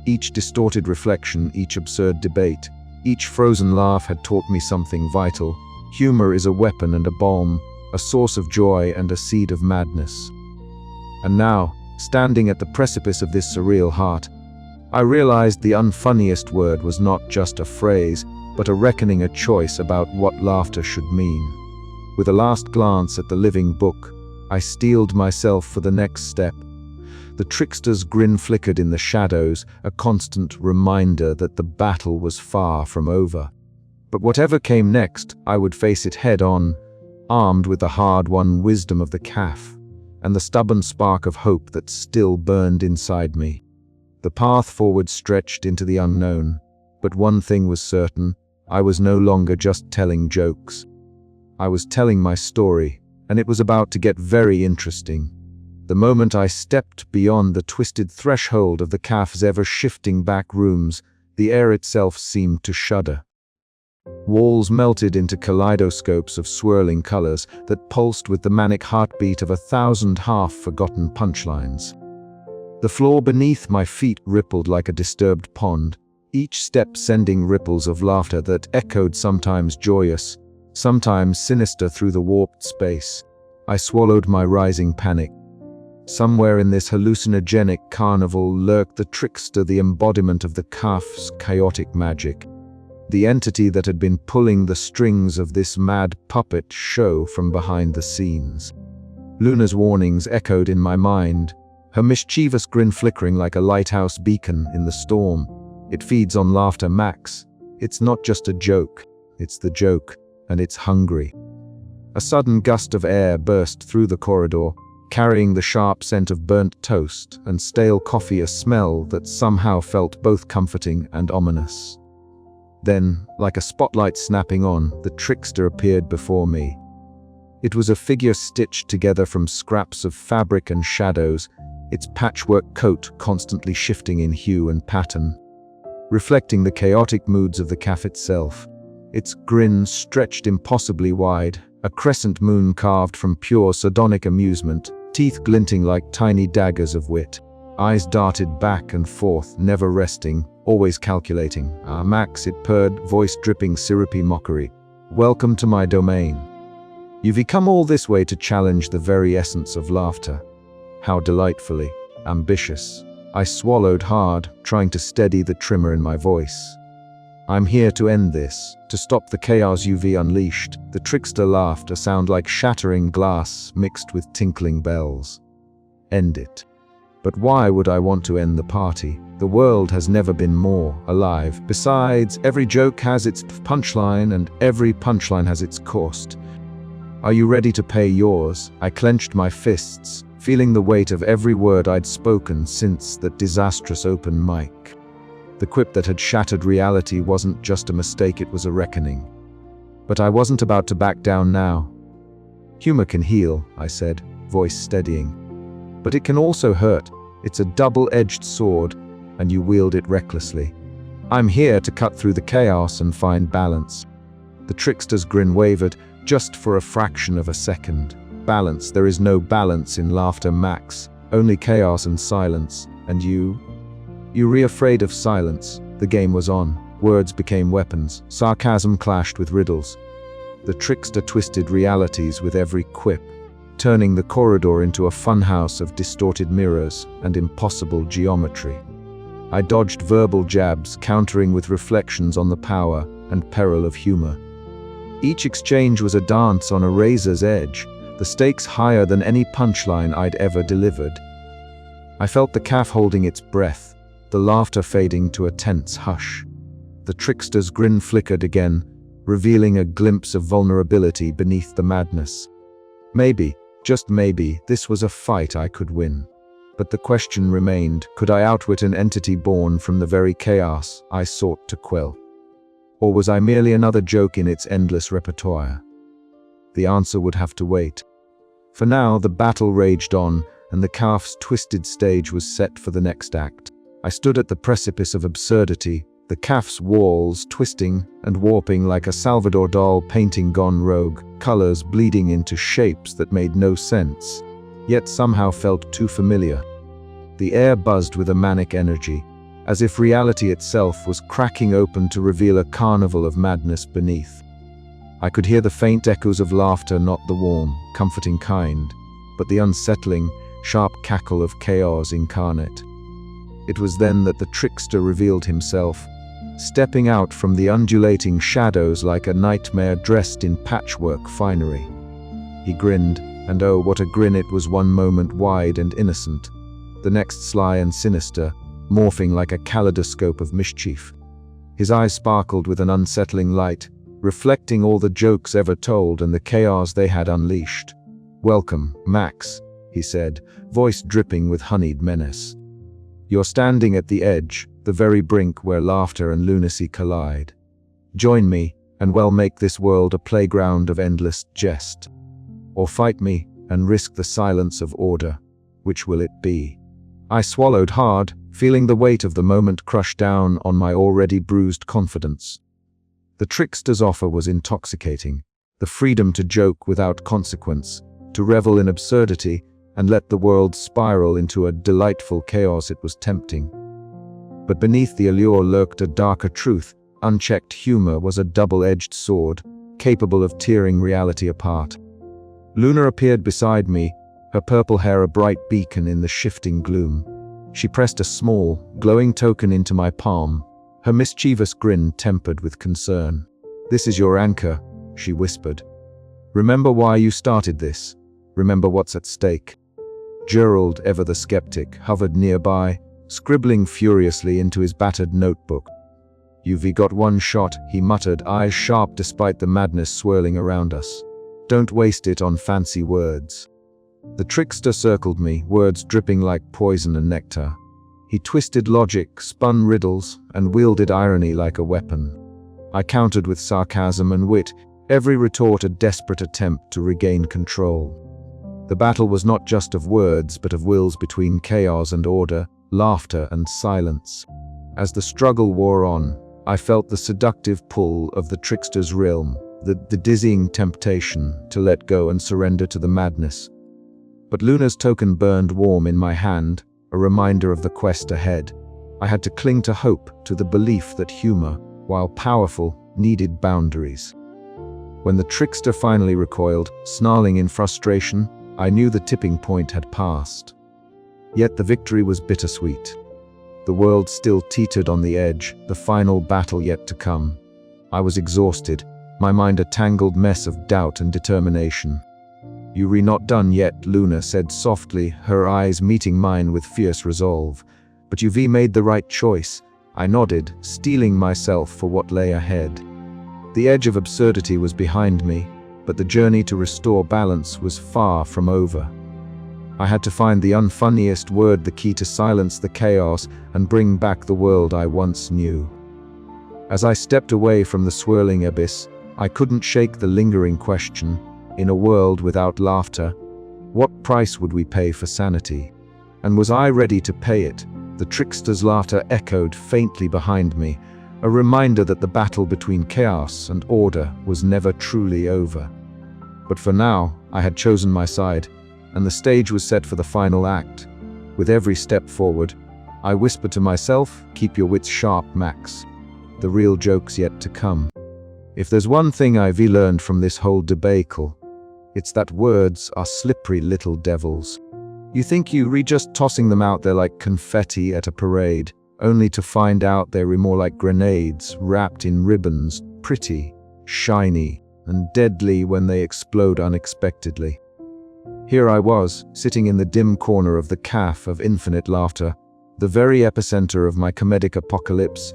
Each distorted reflection, each absurd debate, each frozen laugh had taught me something vital. Humor is a weapon and a balm, a source of joy and a seed of madness. And now, standing at the precipice of this surreal heart, I realized the unfunniest word was not just a phrase, but a reckoning, a choice about what laughter should mean. With a last glance at the living book, I steeled myself for the next step. The trickster's grin flickered in the shadows, a constant reminder that the battle was far from over. But whatever came next, I would face it head-on, armed with the hard-won wisdom of the calf, and the stubborn spark of hope that still burned inside me. The path forward stretched into the unknown, but one thing was certain: I was no longer just telling jokes. I was telling my story, and it was about to get very interesting. The moment I stepped beyond the twisted threshold of the calf's ever-shifting back rooms, the air itself seemed to shudder. Walls melted into kaleidoscopes of swirling colors that pulsed with the manic heartbeat of 1,000 half-forgotten punchlines. The floor beneath my feet rippled like a disturbed pond, each step sending ripples of laughter that echoed, sometimes joyous, sometimes sinister, through the warped space. I swallowed my rising panic. Somewhere in this hallucinogenic carnival lurked the trickster, the embodiment of the calf's chaotic magic. The entity that had been pulling the strings of this mad puppet show from behind the scenes. Luna's warnings echoed in my mind, her mischievous grin flickering like a lighthouse beacon in the storm. It feeds on laughter, Max. It's not just a joke, it's the joke, and it's hungry. A sudden gust of air burst through the corridor, carrying the sharp scent of burnt toast and stale coffee, a smell that somehow felt both comforting and ominous. Then, like a spotlight snapping on, the trickster appeared before me. It was a figure stitched together from scraps of fabric and shadows, its patchwork coat constantly shifting in hue and pattern, reflecting the chaotic moods of the calf itself. Its grin stretched impossibly wide, a crescent moon carved from pure sardonic amusement, teeth glinting like tiny daggers of wit. Eyes darted back and forth, never resting, always calculating. "Ah, Max," it purred, voice dripping syrupy mockery. "Welcome to my domain. You've come all this way to challenge the very essence of laughter. How delightfully ambitious." I swallowed hard, trying to steady the tremor in my voice. "I'm here to end this, to stop the chaos you've unleashed." The trickster laughed, a sound like shattering glass mixed with tinkling bells. "End it? But why would I want to end the party? The world has never been more alive. Besides, every joke has its punchline, and every punchline has its cost. Are you ready to pay yours?" I clenched my fists, feeling the weight of every word I'd spoken since that disastrous open mic. The quip that had shattered reality wasn't just a mistake, it was a reckoning. But I wasn't about to back down now. "Humor can heal," I said, voice steadying. "But it can also hurt. It's a double-edged sword, and you wield it recklessly. I'm here to cut through the chaos and find balance." The trickster's grin wavered, just for a fraction of a second. "Balance? There is no balance in laughter, Max. Only chaos and silence. And you? You're afraid of silence." The game was on. Words became weapons. Sarcasm clashed with riddles. The trickster twisted realities with every quip, turning the corridor into a funhouse of distorted mirrors and impossible geometry. I dodged verbal jabs, countering with reflections on the power and peril of humor. Each exchange was a dance on a razor's edge, the stakes higher than any punchline I'd ever delivered. I felt the calf holding its breath, the laughter fading to a tense hush. The trickster's grin flickered again, revealing a glimpse of vulnerability beneath the madness. Maybe, just maybe, this was a fight I could win. But the question remained, could I outwit an entity born from the very chaos I sought to quell? Or was I merely another joke in its endless repertoire? The answer would have to wait. For now, the battle raged on, and the calf's twisted stage was set for the next act. I stood at the precipice of absurdity, the calf's walls twisting and warping like a Salvador doll painting gone rogue, colors bleeding into shapes that made no sense, yet somehow felt too familiar. The air buzzed with a manic energy, as if reality itself was cracking open to reveal a carnival of madness beneath. I could hear the faint echoes of laughter, not the warm, comforting kind, but the unsettling, sharp cackle of chaos incarnate. It was then that the trickster revealed himself, stepping out from the undulating shadows like a nightmare dressed in patchwork finery. He grinned, and oh, what a grin it was, one moment wide and innocent, the next sly and sinister, morphing like a kaleidoscope of mischief. His eyes sparkled with an unsettling light, reflecting all the jokes ever told and the chaos they had unleashed. "Welcome, Max," he said, voice dripping with honeyed menace. "You're standing at the edge, the very brink where laughter and lunacy collide. Join me, and we'll make this world a playground of endless jest. Or fight me, and risk the silence of order. Which will it be?" I swallowed hard, feeling the weight of the moment crush down on my already bruised confidence. The trickster's offer was intoxicating, the freedom to joke without consequence, to revel in absurdity, and let the world spiral into a delightful chaos. It was tempting. But beneath the allure lurked a darker truth. Unchecked humor was a double-edged sword, capable of tearing reality apart. Luna appeared beside me, her purple hair a bright beacon in the shifting gloom. She pressed a small, glowing token into my palm, her mischievous grin tempered with concern. "This is your anchor," she whispered. "Remember why you started this. Remember what's at stake." Gerald, ever the skeptic, hovered nearby, scribbling furiously into his battered notebook. "You've got one shot," he muttered, eyes sharp despite the madness swirling around us. "Don't waste it on fancy words." The trickster circled me, words dripping like poison and nectar. He twisted logic, spun riddles, and wielded irony like a weapon. I countered with sarcasm and wit, every retort a desperate attempt to regain control. The battle was not just of words, but of wills between chaos and order, laughter and silence. As the struggle wore on, I felt the seductive pull of the trickster's realm, the dizzying temptation to let go and surrender to the madness. But Luna's token burned warm in my hand, a reminder of the quest ahead. I had to cling to hope, to the belief that humor, while powerful, needed boundaries. When the trickster finally recoiled, snarling in frustration, I knew the tipping point had passed. Yet the victory was bittersweet. The world still teetered on the edge, the final battle yet to come. I was exhausted, my mind a tangled mess of doubt and determination. "You're not done yet," Luna said softly, her eyes meeting mine with fierce resolve. "But you've made the right choice." I nodded, steeling myself for what lay ahead. The edge of absurdity was behind me, but the journey to restore balance was far from over. I had to find the unfunniest word, the key to silence the chaos and bring back the world I once knew. As I stepped away from the swirling abyss, I couldn't shake the lingering question, in a world without laughter, what price would we pay for sanity? And was I ready to pay it? The trickster's laughter echoed faintly behind me, a reminder that the battle between chaos and order was never truly over. But for now, I had chosen my side, and the stage was set for the final act. With every step forward, I whispered to myself, "Keep your wits sharp, Max. The real joke's yet to come." If there's one thing I've learned from this whole debacle, it's that words are slippery little devils. You think you're just tossing them out there like confetti at a parade, only to find out they're more like grenades wrapped in ribbons, pretty, shiny, and deadly when they explode unexpectedly. Here I was, sitting in the dim corner of the cafe of infinite laughter, the very epicenter of my comedic apocalypse,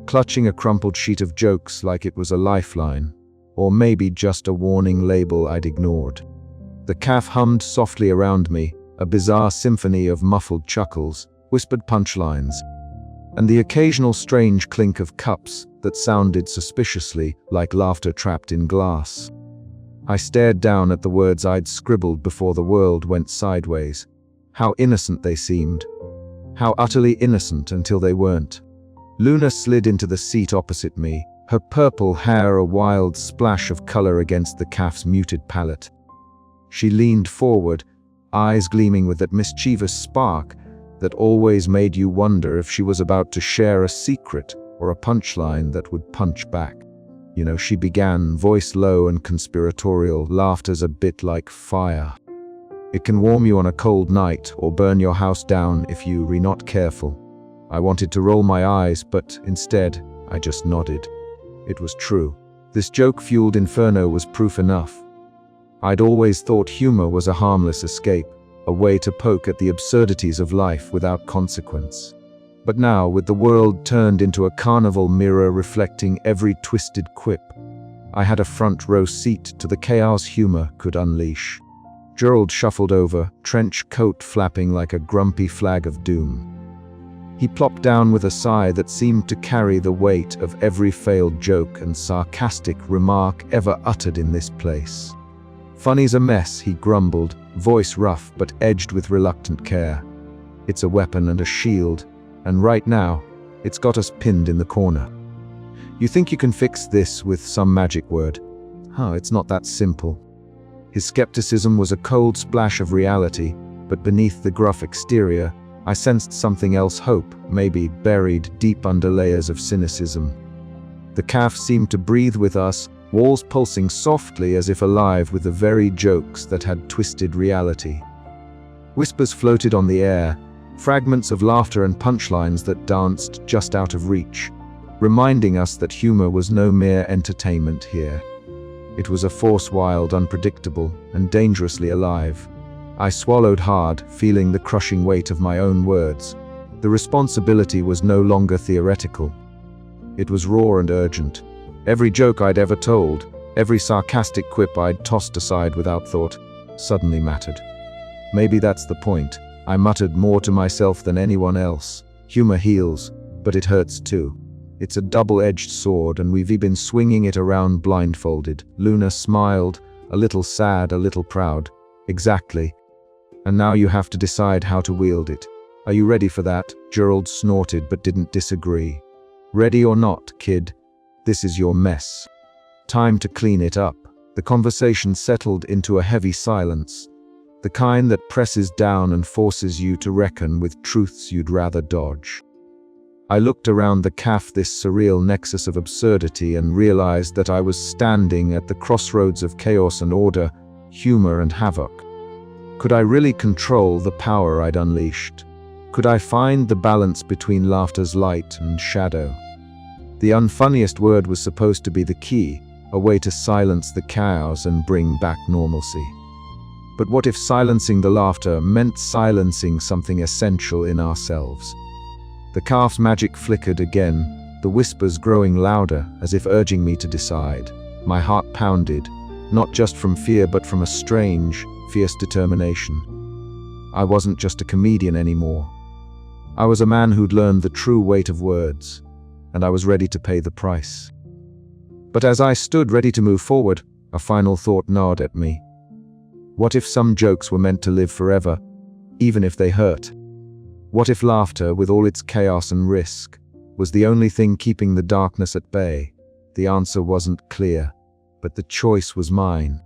clutching a crumpled sheet of jokes like it was a lifeline, or maybe just a warning label I'd ignored. The cafe hummed softly around me, a bizarre symphony of muffled chuckles, whispered punchlines, and the occasional strange clink of cups that sounded suspiciously like laughter trapped in glass. I stared down at the words I'd scribbled before the world went sideways. How innocent they seemed. How utterly innocent until they weren't. Luna slid into the seat opposite me, her purple hair a wild splash of color against the cafe's muted palette. She leaned forward, eyes gleaming with that mischievous spark that always made you wonder if she was about to share a secret or a punchline that would punch back. She began, voice low and conspiratorial, laughter's a bit like fire. It can warm you on a cold night or burn your house down if you're not careful. I wanted to roll my eyes, but instead, I just nodded. It was true. This joke-fueled inferno was proof enough. I'd always thought humor was a harmless escape, a way to poke at the absurdities of life without consequence. But now, with the world turned into a carnival mirror reflecting every twisted quip, I had a front row seat to the chaos humor could unleash. Gerald shuffled over, trench coat flapping like a grumpy flag of doom. He plopped down with a sigh that seemed to carry the weight of every failed joke and sarcastic remark ever uttered in this place. "Funny's a mess," he grumbled, voice rough but edged with reluctant care. "It's a weapon and a shield, and right now, it's got us pinned in the corner. You think you can fix this with some magic word? It's not that simple." His skepticism was a cold splash of reality, but beneath the gruff exterior, I sensed something else, hope, maybe buried deep under layers of cynicism. The calf seemed to breathe with us, walls pulsing softly as if alive with the very jokes that had twisted reality. Whispers floated on the air, fragments of laughter and punchlines that danced just out of reach, reminding us that humor was no mere entertainment here. It was a force wild, unpredictable, and dangerously alive. I swallowed hard, feeling the crushing weight of my own words. The responsibility was no longer theoretical. It was raw and urgent. Every joke I'd ever told, every sarcastic quip I'd tossed aside without thought, suddenly mattered. Maybe that's the point. I muttered more to myself than anyone else. Humor heals, but it hurts too. It's a double-edged sword, and we've been swinging it around blindfolded. Luna smiled, a little sad, a little proud. Exactly. And now you have to decide how to wield it. Are you ready for that? Gerald snorted but didn't disagree. Ready or not, kid, this is your mess. Time to clean it up. The conversation settled into a heavy silence, the kind that presses down and forces you to reckon with truths you'd rather dodge. I looked around the caf, this surreal nexus of absurdity, and realized that I was standing at the crossroads of chaos and order, humor and havoc. Could I really control the power I'd unleashed? Could I find the balance between laughter's light and shadow? The unfunniest word was supposed to be the key, a way to silence the chaos and bring back normalcy. But what if silencing the laughter meant silencing something essential in ourselves? The calf's magic flickered again, the whispers growing louder as if urging me to decide. My heart pounded, not just from fear but from a strange, fierce determination. I wasn't just a comedian anymore. I was a man who'd learned the true weight of words, and I was ready to pay the price. But as I stood ready to move forward, a final thought gnawed at me. What if some jokes were meant to live forever, even if they hurt? What if laughter, with all its chaos and risk, was the only thing keeping the darkness at bay? The answer wasn't clear, but the choice was mine.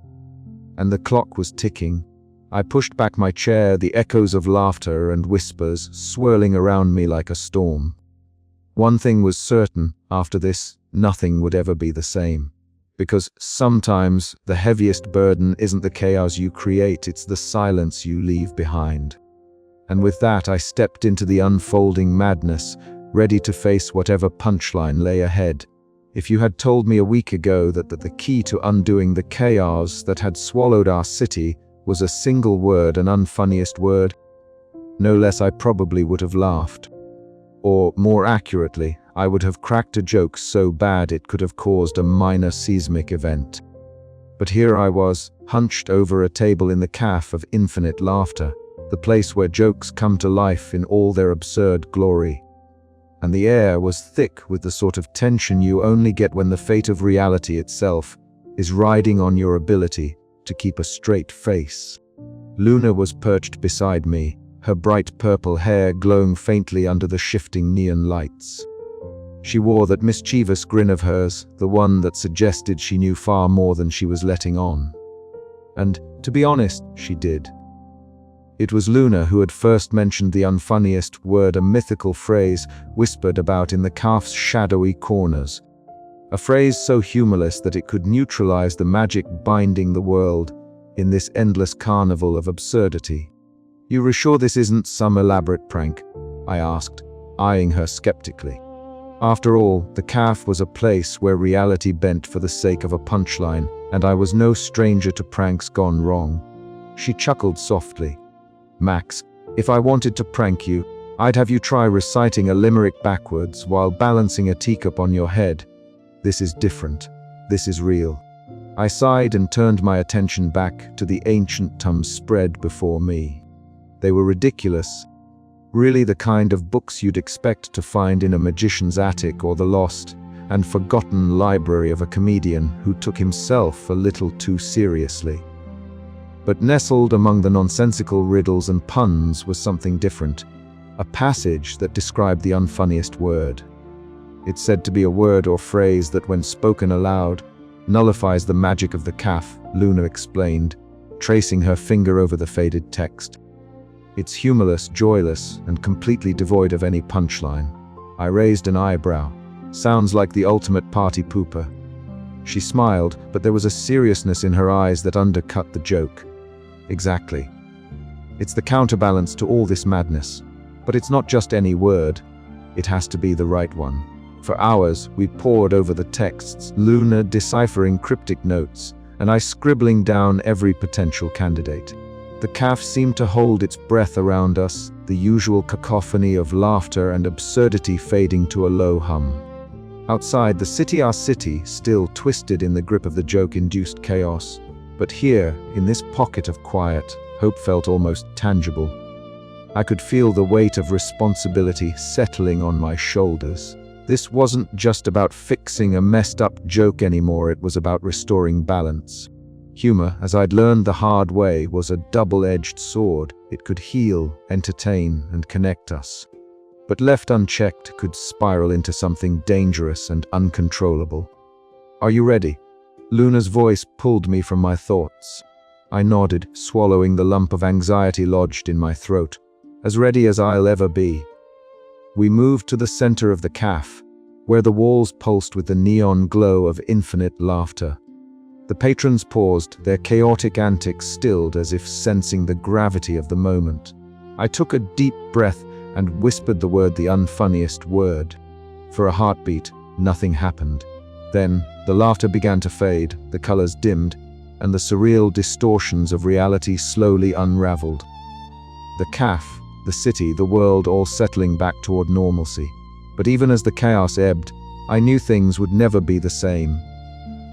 And the clock was ticking. I pushed back my chair, the echoes of laughter and whispers swirling around me like a storm. One thing was certain, after this, nothing would ever be the same. Because sometimes the heaviest burden isn't the chaos you create, it's the silence you leave behind. And with that, I stepped into the unfolding madness, ready to face whatever punchline lay ahead. If you had told me a week ago that the key to undoing the chaos that had swallowed our city was a single word, an unfunniest word, no less, I probably would have laughed. Or, more accurately, I would have cracked a joke so bad it could have caused a minor seismic event. But here I was, hunched over a table in the caf of infinite laughter, the place where jokes come to life in all their absurd glory. And the air was thick with the sort of tension you only get when the fate of reality itself is riding on your ability to keep a straight face. Luna was perched beside me, her bright purple hair glowing faintly under the shifting neon lights. She wore that mischievous grin of hers, the one that suggested she knew far more than she was letting on. And, to be honest, she did. It was Luna who had first mentioned the unfunniest word, a mythical phrase whispered about in the calf's shadowy corners. A phrase so humorless that it could neutralize the magic binding the world in this endless carnival of absurdity. "You're sure this isn't some elaborate prank?" I asked, eyeing her skeptically. After all, the calf was a place where reality bent for the sake of a punchline, and I was no stranger to pranks gone wrong. She chuckled softly. Max, if I wanted to prank you, I'd have you try reciting a limerick backwards while balancing a teacup on your head. This is different. This is real." I sighed and turned my attention back to the ancient tomes spread before me. They were ridiculous. Really the kind of books you'd expect to find in a magician's attic or the lost and forgotten library of a comedian who took himself a little too seriously. But nestled among the nonsensical riddles and puns was something different, a passage that described the unfunniest word. It's said to be a word or phrase that, when spoken aloud, nullifies the magic of the calf, Luna explained, tracing her finger over the faded text. It's humorless, joyless, and completely devoid of any punchline. I raised an eyebrow. Sounds like the ultimate party pooper. She smiled, but there was a seriousness in her eyes that undercut the joke. Exactly. It's the counterbalance to all this madness. But it's not just any word. It has to be the right one. For hours, we pored over the texts, Luna deciphering cryptic notes, and I scribbling down every potential candidate. The calf seemed to hold its breath around us, the usual cacophony of laughter and absurdity fading to a low hum. Outside, the city, our city, still twisted in the grip of the joke-induced chaos. But here, in this pocket of quiet, hope felt almost tangible. I could feel the weight of responsibility settling on my shoulders. This wasn't just about fixing a messed-up joke anymore, it was about restoring balance. Humor, as I'd learned the hard way, was a double-edged sword. It could heal, entertain, and connect us. But left unchecked, could spiral into something dangerous and uncontrollable. "Are you ready?" Luna's voice pulled me from my thoughts. I nodded, swallowing the lump of anxiety lodged in my throat. As ready as I'll ever be. We moved to the center of the calf, where the walls pulsed with the neon glow of infinite laughter. The patrons paused, their chaotic antics stilled as if sensing the gravity of the moment. I took a deep breath and whispered the word, the unfunniest word. For a heartbeat, nothing happened. Then, the laughter began to fade, the colors dimmed, and the surreal distortions of reality slowly unraveled. The calf, the city, the world all settling back toward normalcy. But even as the chaos ebbed, I knew things would never be the same.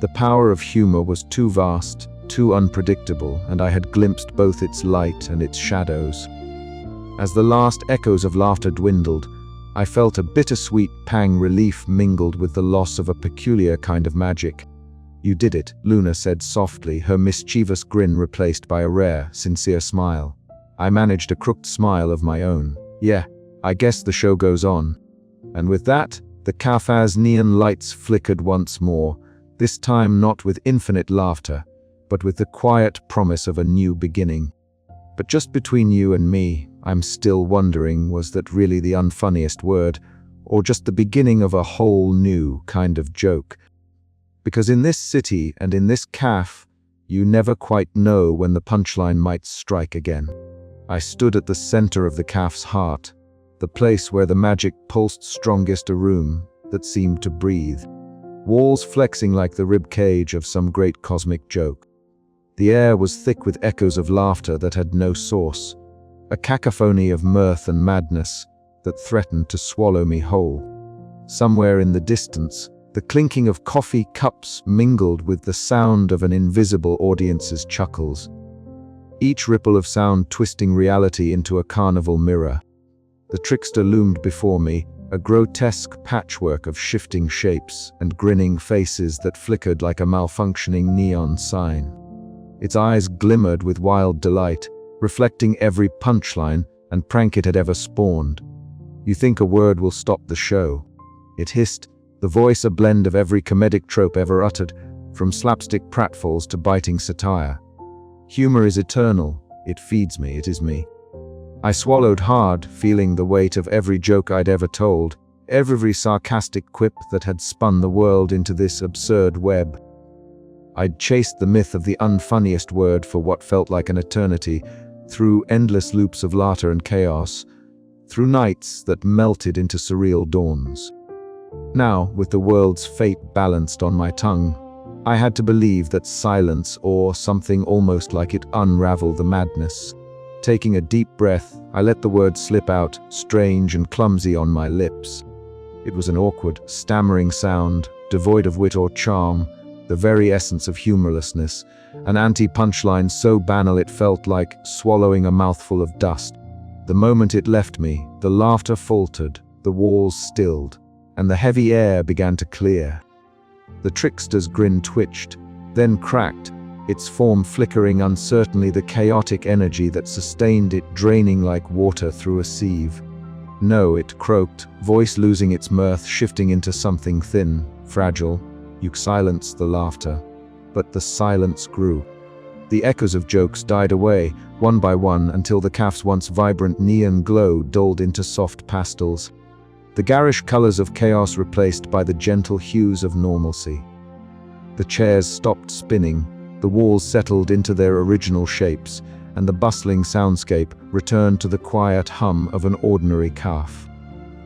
The power of humor was too vast, too unpredictable, and I had glimpsed both its light and its shadows. As the last echoes of laughter dwindled, I felt a bittersweet pang relief mingled with the loss of a peculiar kind of magic. "You did it," Luna said softly, her mischievous grin replaced by a rare, sincere smile. I managed a crooked smile of my own. "Yeah, I guess the show goes on." And with that, the cafe's neon lights flickered once more, this time not with infinite laughter, but with the quiet promise of a new beginning. But just between you and me, I'm still wondering, was that really the unfunniest word, or just the beginning of a whole new kind of joke? Because in this city and in this caf, you never quite know when the punchline might strike again. I stood at the center of the caf's heart, the place where the magic pulsed strongest, a room that seemed to breathe. Walls flexing like the rib cage of some great cosmic joke. The air was thick with echoes of laughter that had no source, a cacophony of mirth and madness that threatened to swallow me whole. Somewhere in the distance, the clinking of coffee cups mingled with the sound of an invisible audience's chuckles, each ripple of sound twisting reality into a carnival mirror. The trickster loomed before me, a grotesque patchwork of shifting shapes and grinning faces that flickered like a malfunctioning neon sign. Its eyes glimmered with wild delight, reflecting every punchline and prank it had ever spawned. "You think a word will stop the show?" It hissed, the voice a blend of every comedic trope ever uttered, from slapstick pratfalls to biting satire. "Humor is eternal. It feeds me. It is me." I swallowed hard, feeling the weight of every joke I'd ever told, every sarcastic quip that had spun the world into this absurd web. I'd chased the myth of the unfunniest word for what felt like an eternity, through endless loops of laughter and chaos, through nights that melted into surreal dawns. Now, with the world's fate balanced on my tongue, I had to believe that silence or something almost like it unraveled the madness. Taking a deep breath, I let the word slip out, strange and clumsy on my lips. It was an awkward, stammering sound, devoid of wit or charm, the very essence of humorlessness, an anti-punchline so banal it felt like swallowing a mouthful of dust. The moment it left me, the laughter faltered, the walls stilled, and the heavy air began to clear. The trickster's grin twitched, then cracked, its form flickering uncertainly, the chaotic energy that sustained it draining like water through a sieve. "No," it croaked, voice losing its mirth, shifting into something thin, fragile. You silenced the laughter, but the silence grew. The echoes of jokes died away, one by one, until the cafe's once vibrant neon glow dulled into soft pastels. The garish colors of chaos replaced by the gentle hues of normalcy. The chairs stopped spinning, the walls settled into their original shapes, and the bustling soundscape returned to the quiet hum of an ordinary cafe.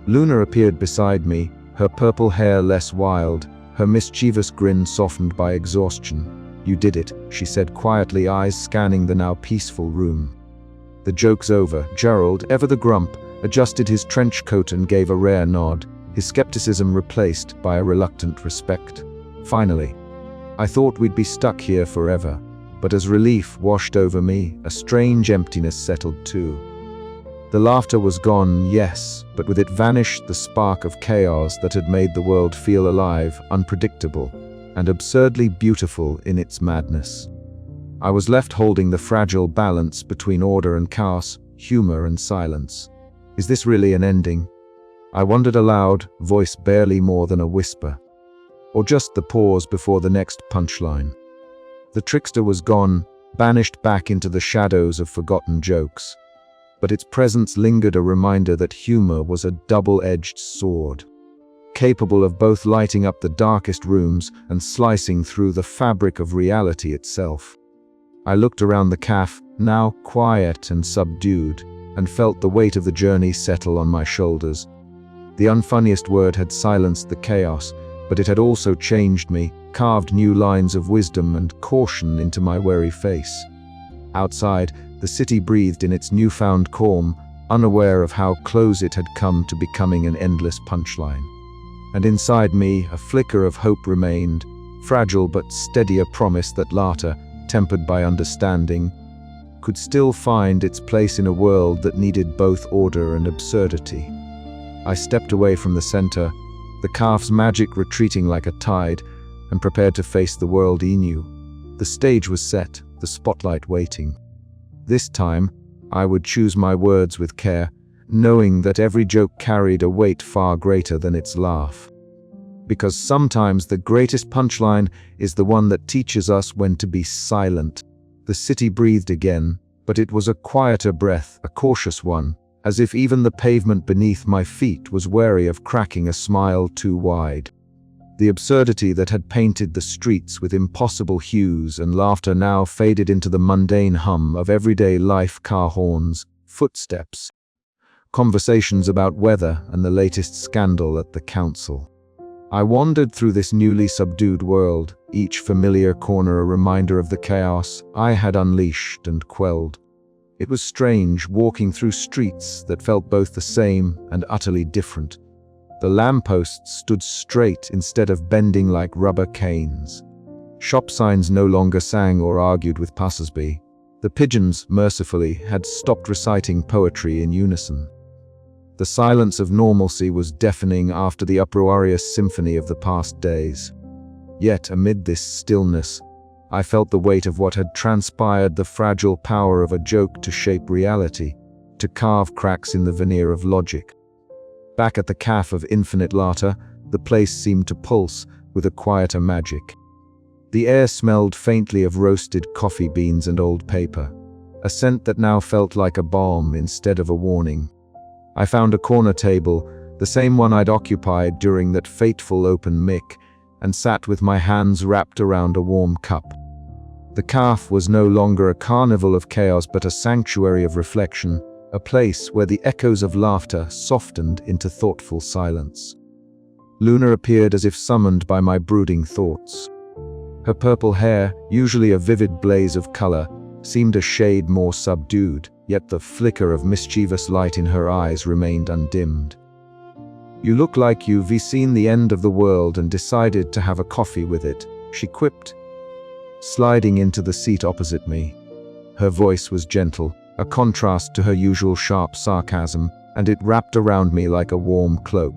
Luna appeared beside me, her purple hair less wild, her mischievous grin softened by exhaustion. "You did it," she said quietly, eyes scanning the now peaceful room. "The joke's over." Gerald, ever the grump, adjusted his trench coat and gave a rare nod, his skepticism replaced by a reluctant respect. "Finally. I thought we'd be stuck here forever." But as relief washed over me, a strange emptiness settled too. The laughter was gone, yes, but with it vanished the spark of chaos that had made the world feel alive, unpredictable, and absurdly beautiful in its madness. I was left holding the fragile balance between order and chaos, humor and silence. Is this really an ending? I wondered aloud, voice barely more than a whisper. Or just the pause before the next punchline. The trickster was gone, banished back into the shadows of forgotten jokes. But its presence lingered, a reminder that humor was a double-edged sword, capable of both lighting up the darkest rooms and slicing through the fabric of reality itself. I looked around the cafe, now quiet and subdued, and felt the weight of the journey settle on my shoulders. The unfunniest word had silenced the chaos, but it had also changed me, carved new lines of wisdom and caution into my wary face. Outside, the city breathed in its newfound calm, unaware of how close it had come to becoming an endless punchline. And inside me, a flicker of hope remained, fragile but steady, a promise that laughter, tempered by understanding, could still find its place in a world that needed both order and absurdity. I stepped away from the center, the cafe's magic retreating like a tide, and prepared to face the world he knew. The stage was set, the spotlight waiting. This time, I would choose my words with care, knowing that every joke carried a weight far greater than its laugh. Because sometimes the greatest punchline is the one that teaches us when to be silent. The city breathed again, but it was a quieter breath, a cautious one, as if even the pavement beneath my feet was wary of cracking a smile too wide. The absurdity that had painted the streets with impossible hues and laughter now faded into the mundane hum of everyday life, car horns, footsteps, conversations about weather and the latest scandal at the council. I wandered through this newly subdued world, each familiar corner a reminder of the chaos I had unleashed and quelled. It was strange walking through streets that felt both the same and utterly different. The lampposts stood straight instead of bending like rubber canes. Shop signs no longer sang or argued with passersby. The pigeons, mercifully, had stopped reciting poetry in unison. The silence of normalcy was deafening after the uproarious symphony of the past days. Yet, amid this stillness, I felt the weight of what had transpired, the fragile power of a joke to shape reality, to carve cracks in the veneer of logic. Back at the cafe of infinite laughter, the place seemed to pulse with a quieter magic. The air smelled faintly of roasted coffee beans and old paper, a scent that now felt like a balm instead of a warning. I found a corner table, the same one I'd occupied during that fateful open mic, and sat with my hands wrapped around a warm cup. The cafe was no longer a carnival of chaos but a sanctuary of reflection, a place where the echoes of laughter softened into thoughtful silence. Luna appeared as if summoned by my brooding thoughts. Her purple hair, usually a vivid blaze of color, seemed a shade more subdued, yet the flicker of mischievous light in her eyes remained undimmed. "You look like you've seen the end of the world and decided to have a coffee with it," she quipped, sliding into the seat opposite me. Her voice was gentle, a contrast to her usual sharp sarcasm, and it wrapped around me like a warm cloak.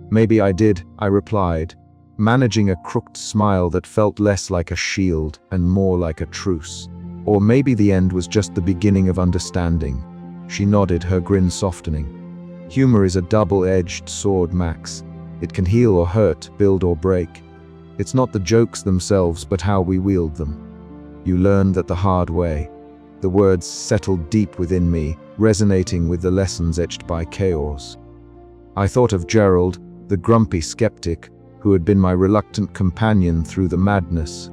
"Maybe I did," I replied, managing a crooked smile that felt less like a shield and more like a truce. "Or maybe the end was just the beginning of understanding." She nodded, her grin softening. "Humor is a double-edged sword, Max. It can heal or hurt, build or break. It's not the jokes themselves, but how we wield them. You learn that the hard way." The words settled deep within me, resonating with the lessons etched by chaos. I thought of Gerald, the grumpy skeptic, who had been my reluctant companion through the madness.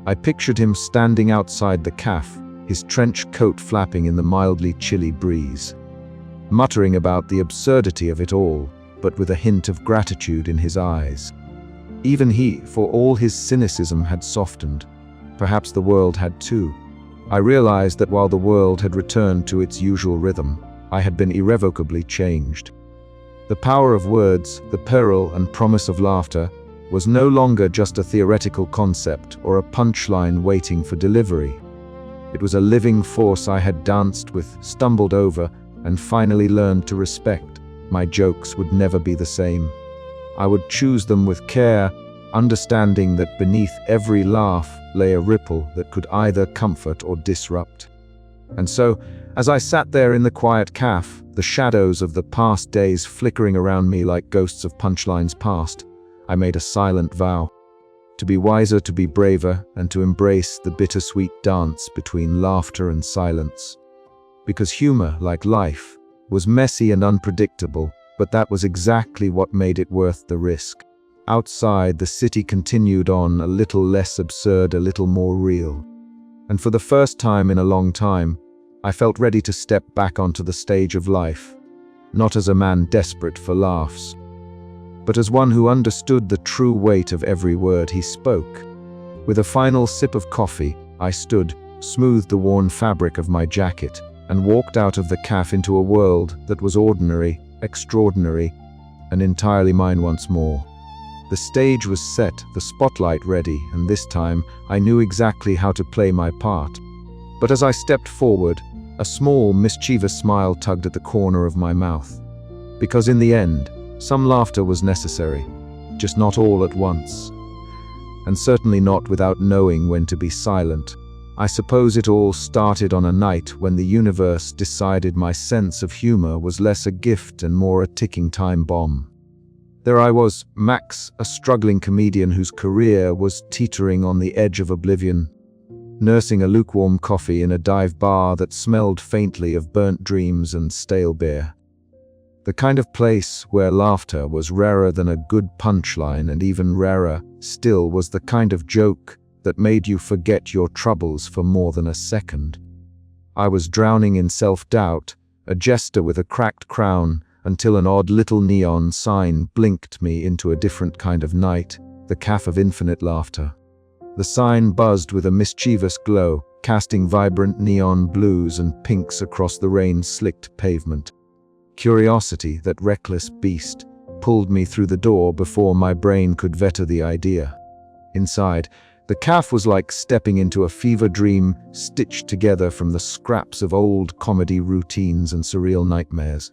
I pictured him standing outside the cafe, his trench coat flapping in the mildly chilly breeze, muttering about the absurdity of it all, but with a hint of gratitude in his eyes. Even he, for all his cynicism, had softened. Perhaps the world had too. I realized that while the world had returned to its usual rhythm, I had been irrevocably changed. The power of words, the peril and promise of laughter, was no longer just a theoretical concept or a punchline waiting for delivery. It was a living force I had danced with, stumbled over, and finally learned to respect. My jokes would never be the same. I would choose them with care, understanding that beneath every laugh lay a ripple that could either comfort or disrupt. And so, as I sat there in the quiet cafe, the shadows of the past days flickering around me like ghosts of punchlines past, I made a silent vow. To be wiser, to be braver, and to embrace the bittersweet dance between laughter and silence. Because humor, like life, was messy and unpredictable, but that was exactly what made it worth the risk. Outside, the city continued on, a little less absurd, a little more real. And for the first time in a long time, I felt ready to step back onto the stage of life, not as a man desperate for laughs, but as one who understood the true weight of every word he spoke. With a final sip of coffee, I stood, smoothed the worn fabric of my jacket, and walked out of the cafe into a world that was ordinary, extraordinary, and entirely mine once more. The stage was set, the spotlight ready, and this time I knew exactly how to play my part. But as I stepped forward, a small, mischievous smile tugged at the corner of my mouth. Because in the end, some laughter was necessary, just not all at once. And certainly not without knowing when to be silent. I suppose it all started on a night when the universe decided my sense of humor was less a gift and more a ticking time bomb. There I was, Max, a struggling comedian whose career was teetering on the edge of oblivion, nursing a lukewarm coffee in a dive bar that smelled faintly of burnt dreams and stale beer. The kind of place where laughter was rarer than a good punchline, and even rarer still was the kind of joke that made you forget your troubles for more than a second. I was drowning in self-doubt, a jester with a cracked crown, until an odd little neon sign blinked me into a different kind of night, the Cafe of Infinite Laughter. The sign buzzed with a mischievous glow, casting vibrant neon blues and pinks across the rain-slicked pavement. Curiosity, that reckless beast, pulled me through the door before my brain could veto the idea. Inside, the cafe was like stepping into a fever dream stitched together from the scraps of old comedy routines and surreal nightmares.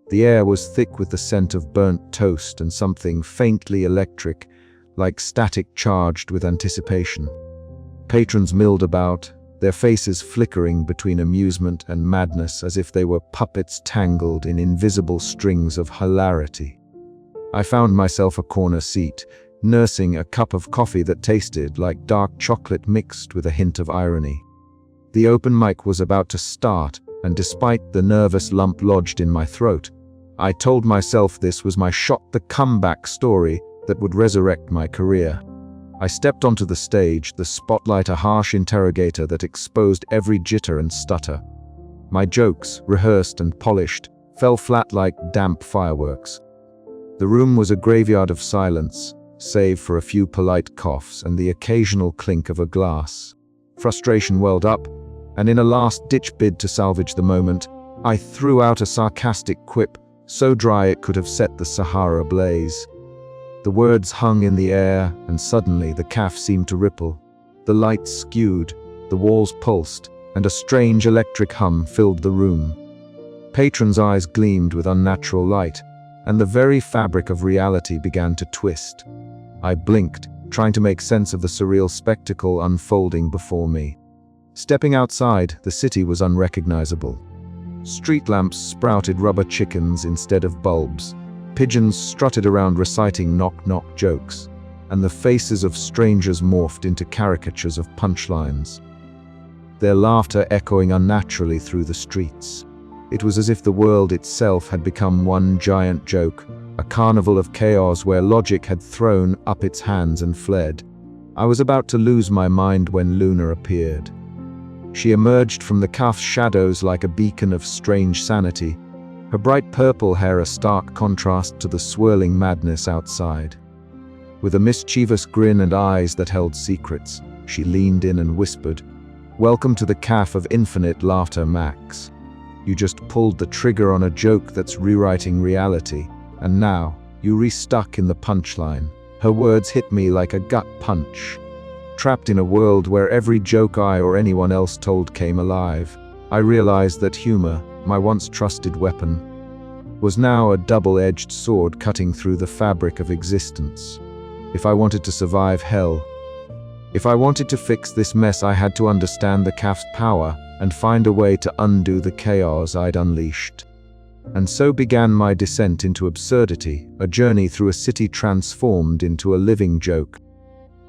The air was thick with the scent of burnt toast and something faintly electric, like static charged with anticipation. Patrons milled about, their faces flickering between amusement and madness as if they were puppets tangled in invisible strings of hilarity. I found myself a corner seat, nursing a cup of coffee that tasted like dark chocolate mixed with a hint of irony. The open mic was about to start, and despite the nervous lump lodged in my throat, I told myself this was my shot, the comeback story that would resurrect my career. I stepped onto the stage, the spotlight a harsh interrogator that exposed every jitter and stutter. My jokes, rehearsed and polished, fell flat like damp fireworks. The room was a graveyard of silence, save for a few polite coughs and the occasional clink of a glass. Frustration welled up, and in a last-ditch bid to salvage the moment, I threw out a sarcastic quip, so dry it could have set the Sahara ablaze. The words hung in the air, and suddenly the cafe seemed to ripple. The lights skewed, the walls pulsed, and a strange electric hum filled the room. Patrons' eyes gleamed with unnatural light, and the very fabric of reality began to twist. I blinked, trying to make sense of the surreal spectacle unfolding before me. Stepping outside, the city was unrecognizable. Street lamps sprouted rubber chickens instead of bulbs. Pigeons strutted around reciting knock-knock jokes, and the faces of strangers morphed into caricatures of punchlines, their laughter echoing unnaturally through the streets. It was as if the world itself had become one giant joke, a carnival of chaos where logic had thrown up its hands and fled. I was about to lose my mind when Luna appeared. She emerged from the cafe's shadows like a beacon of strange sanity, her bright purple hair a stark contrast to the swirling madness outside. With a mischievous grin and eyes that held secrets, she leaned in and whispered, "Welcome to the cafe of infinite laughter, Max. You just pulled the trigger on a joke that's rewriting reality, and now you re-stuck in the punchline." Her words hit me like a gut punch. Trapped in a world where every joke I or anyone else told came alive, I realized that humor, my once trusted weapon, was now a double-edged sword cutting through the fabric of existence. If I wanted to survive hell, if I wanted to fix this mess, I had to understand the cafe's power and find a way to undo the chaos I'd unleashed. And so began my descent into absurdity, a journey through a city transformed into a living joke,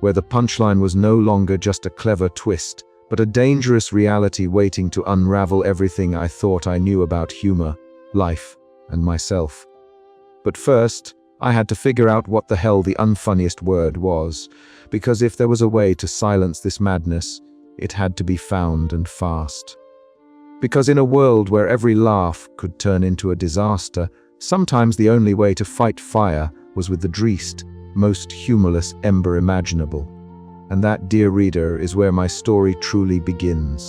where the punchline was no longer just a clever twist, but a dangerous reality waiting to unravel everything I thought I knew about humor, life, and myself. But first, I had to figure out what the hell the unfunniest word was, because if there was a way to silence this madness, it had to be found and fast. Because in a world where every laugh could turn into a disaster, sometimes the only way to fight fire was with the dreest, most humorless ember imaginable. And that, dear reader, is where my story truly begins.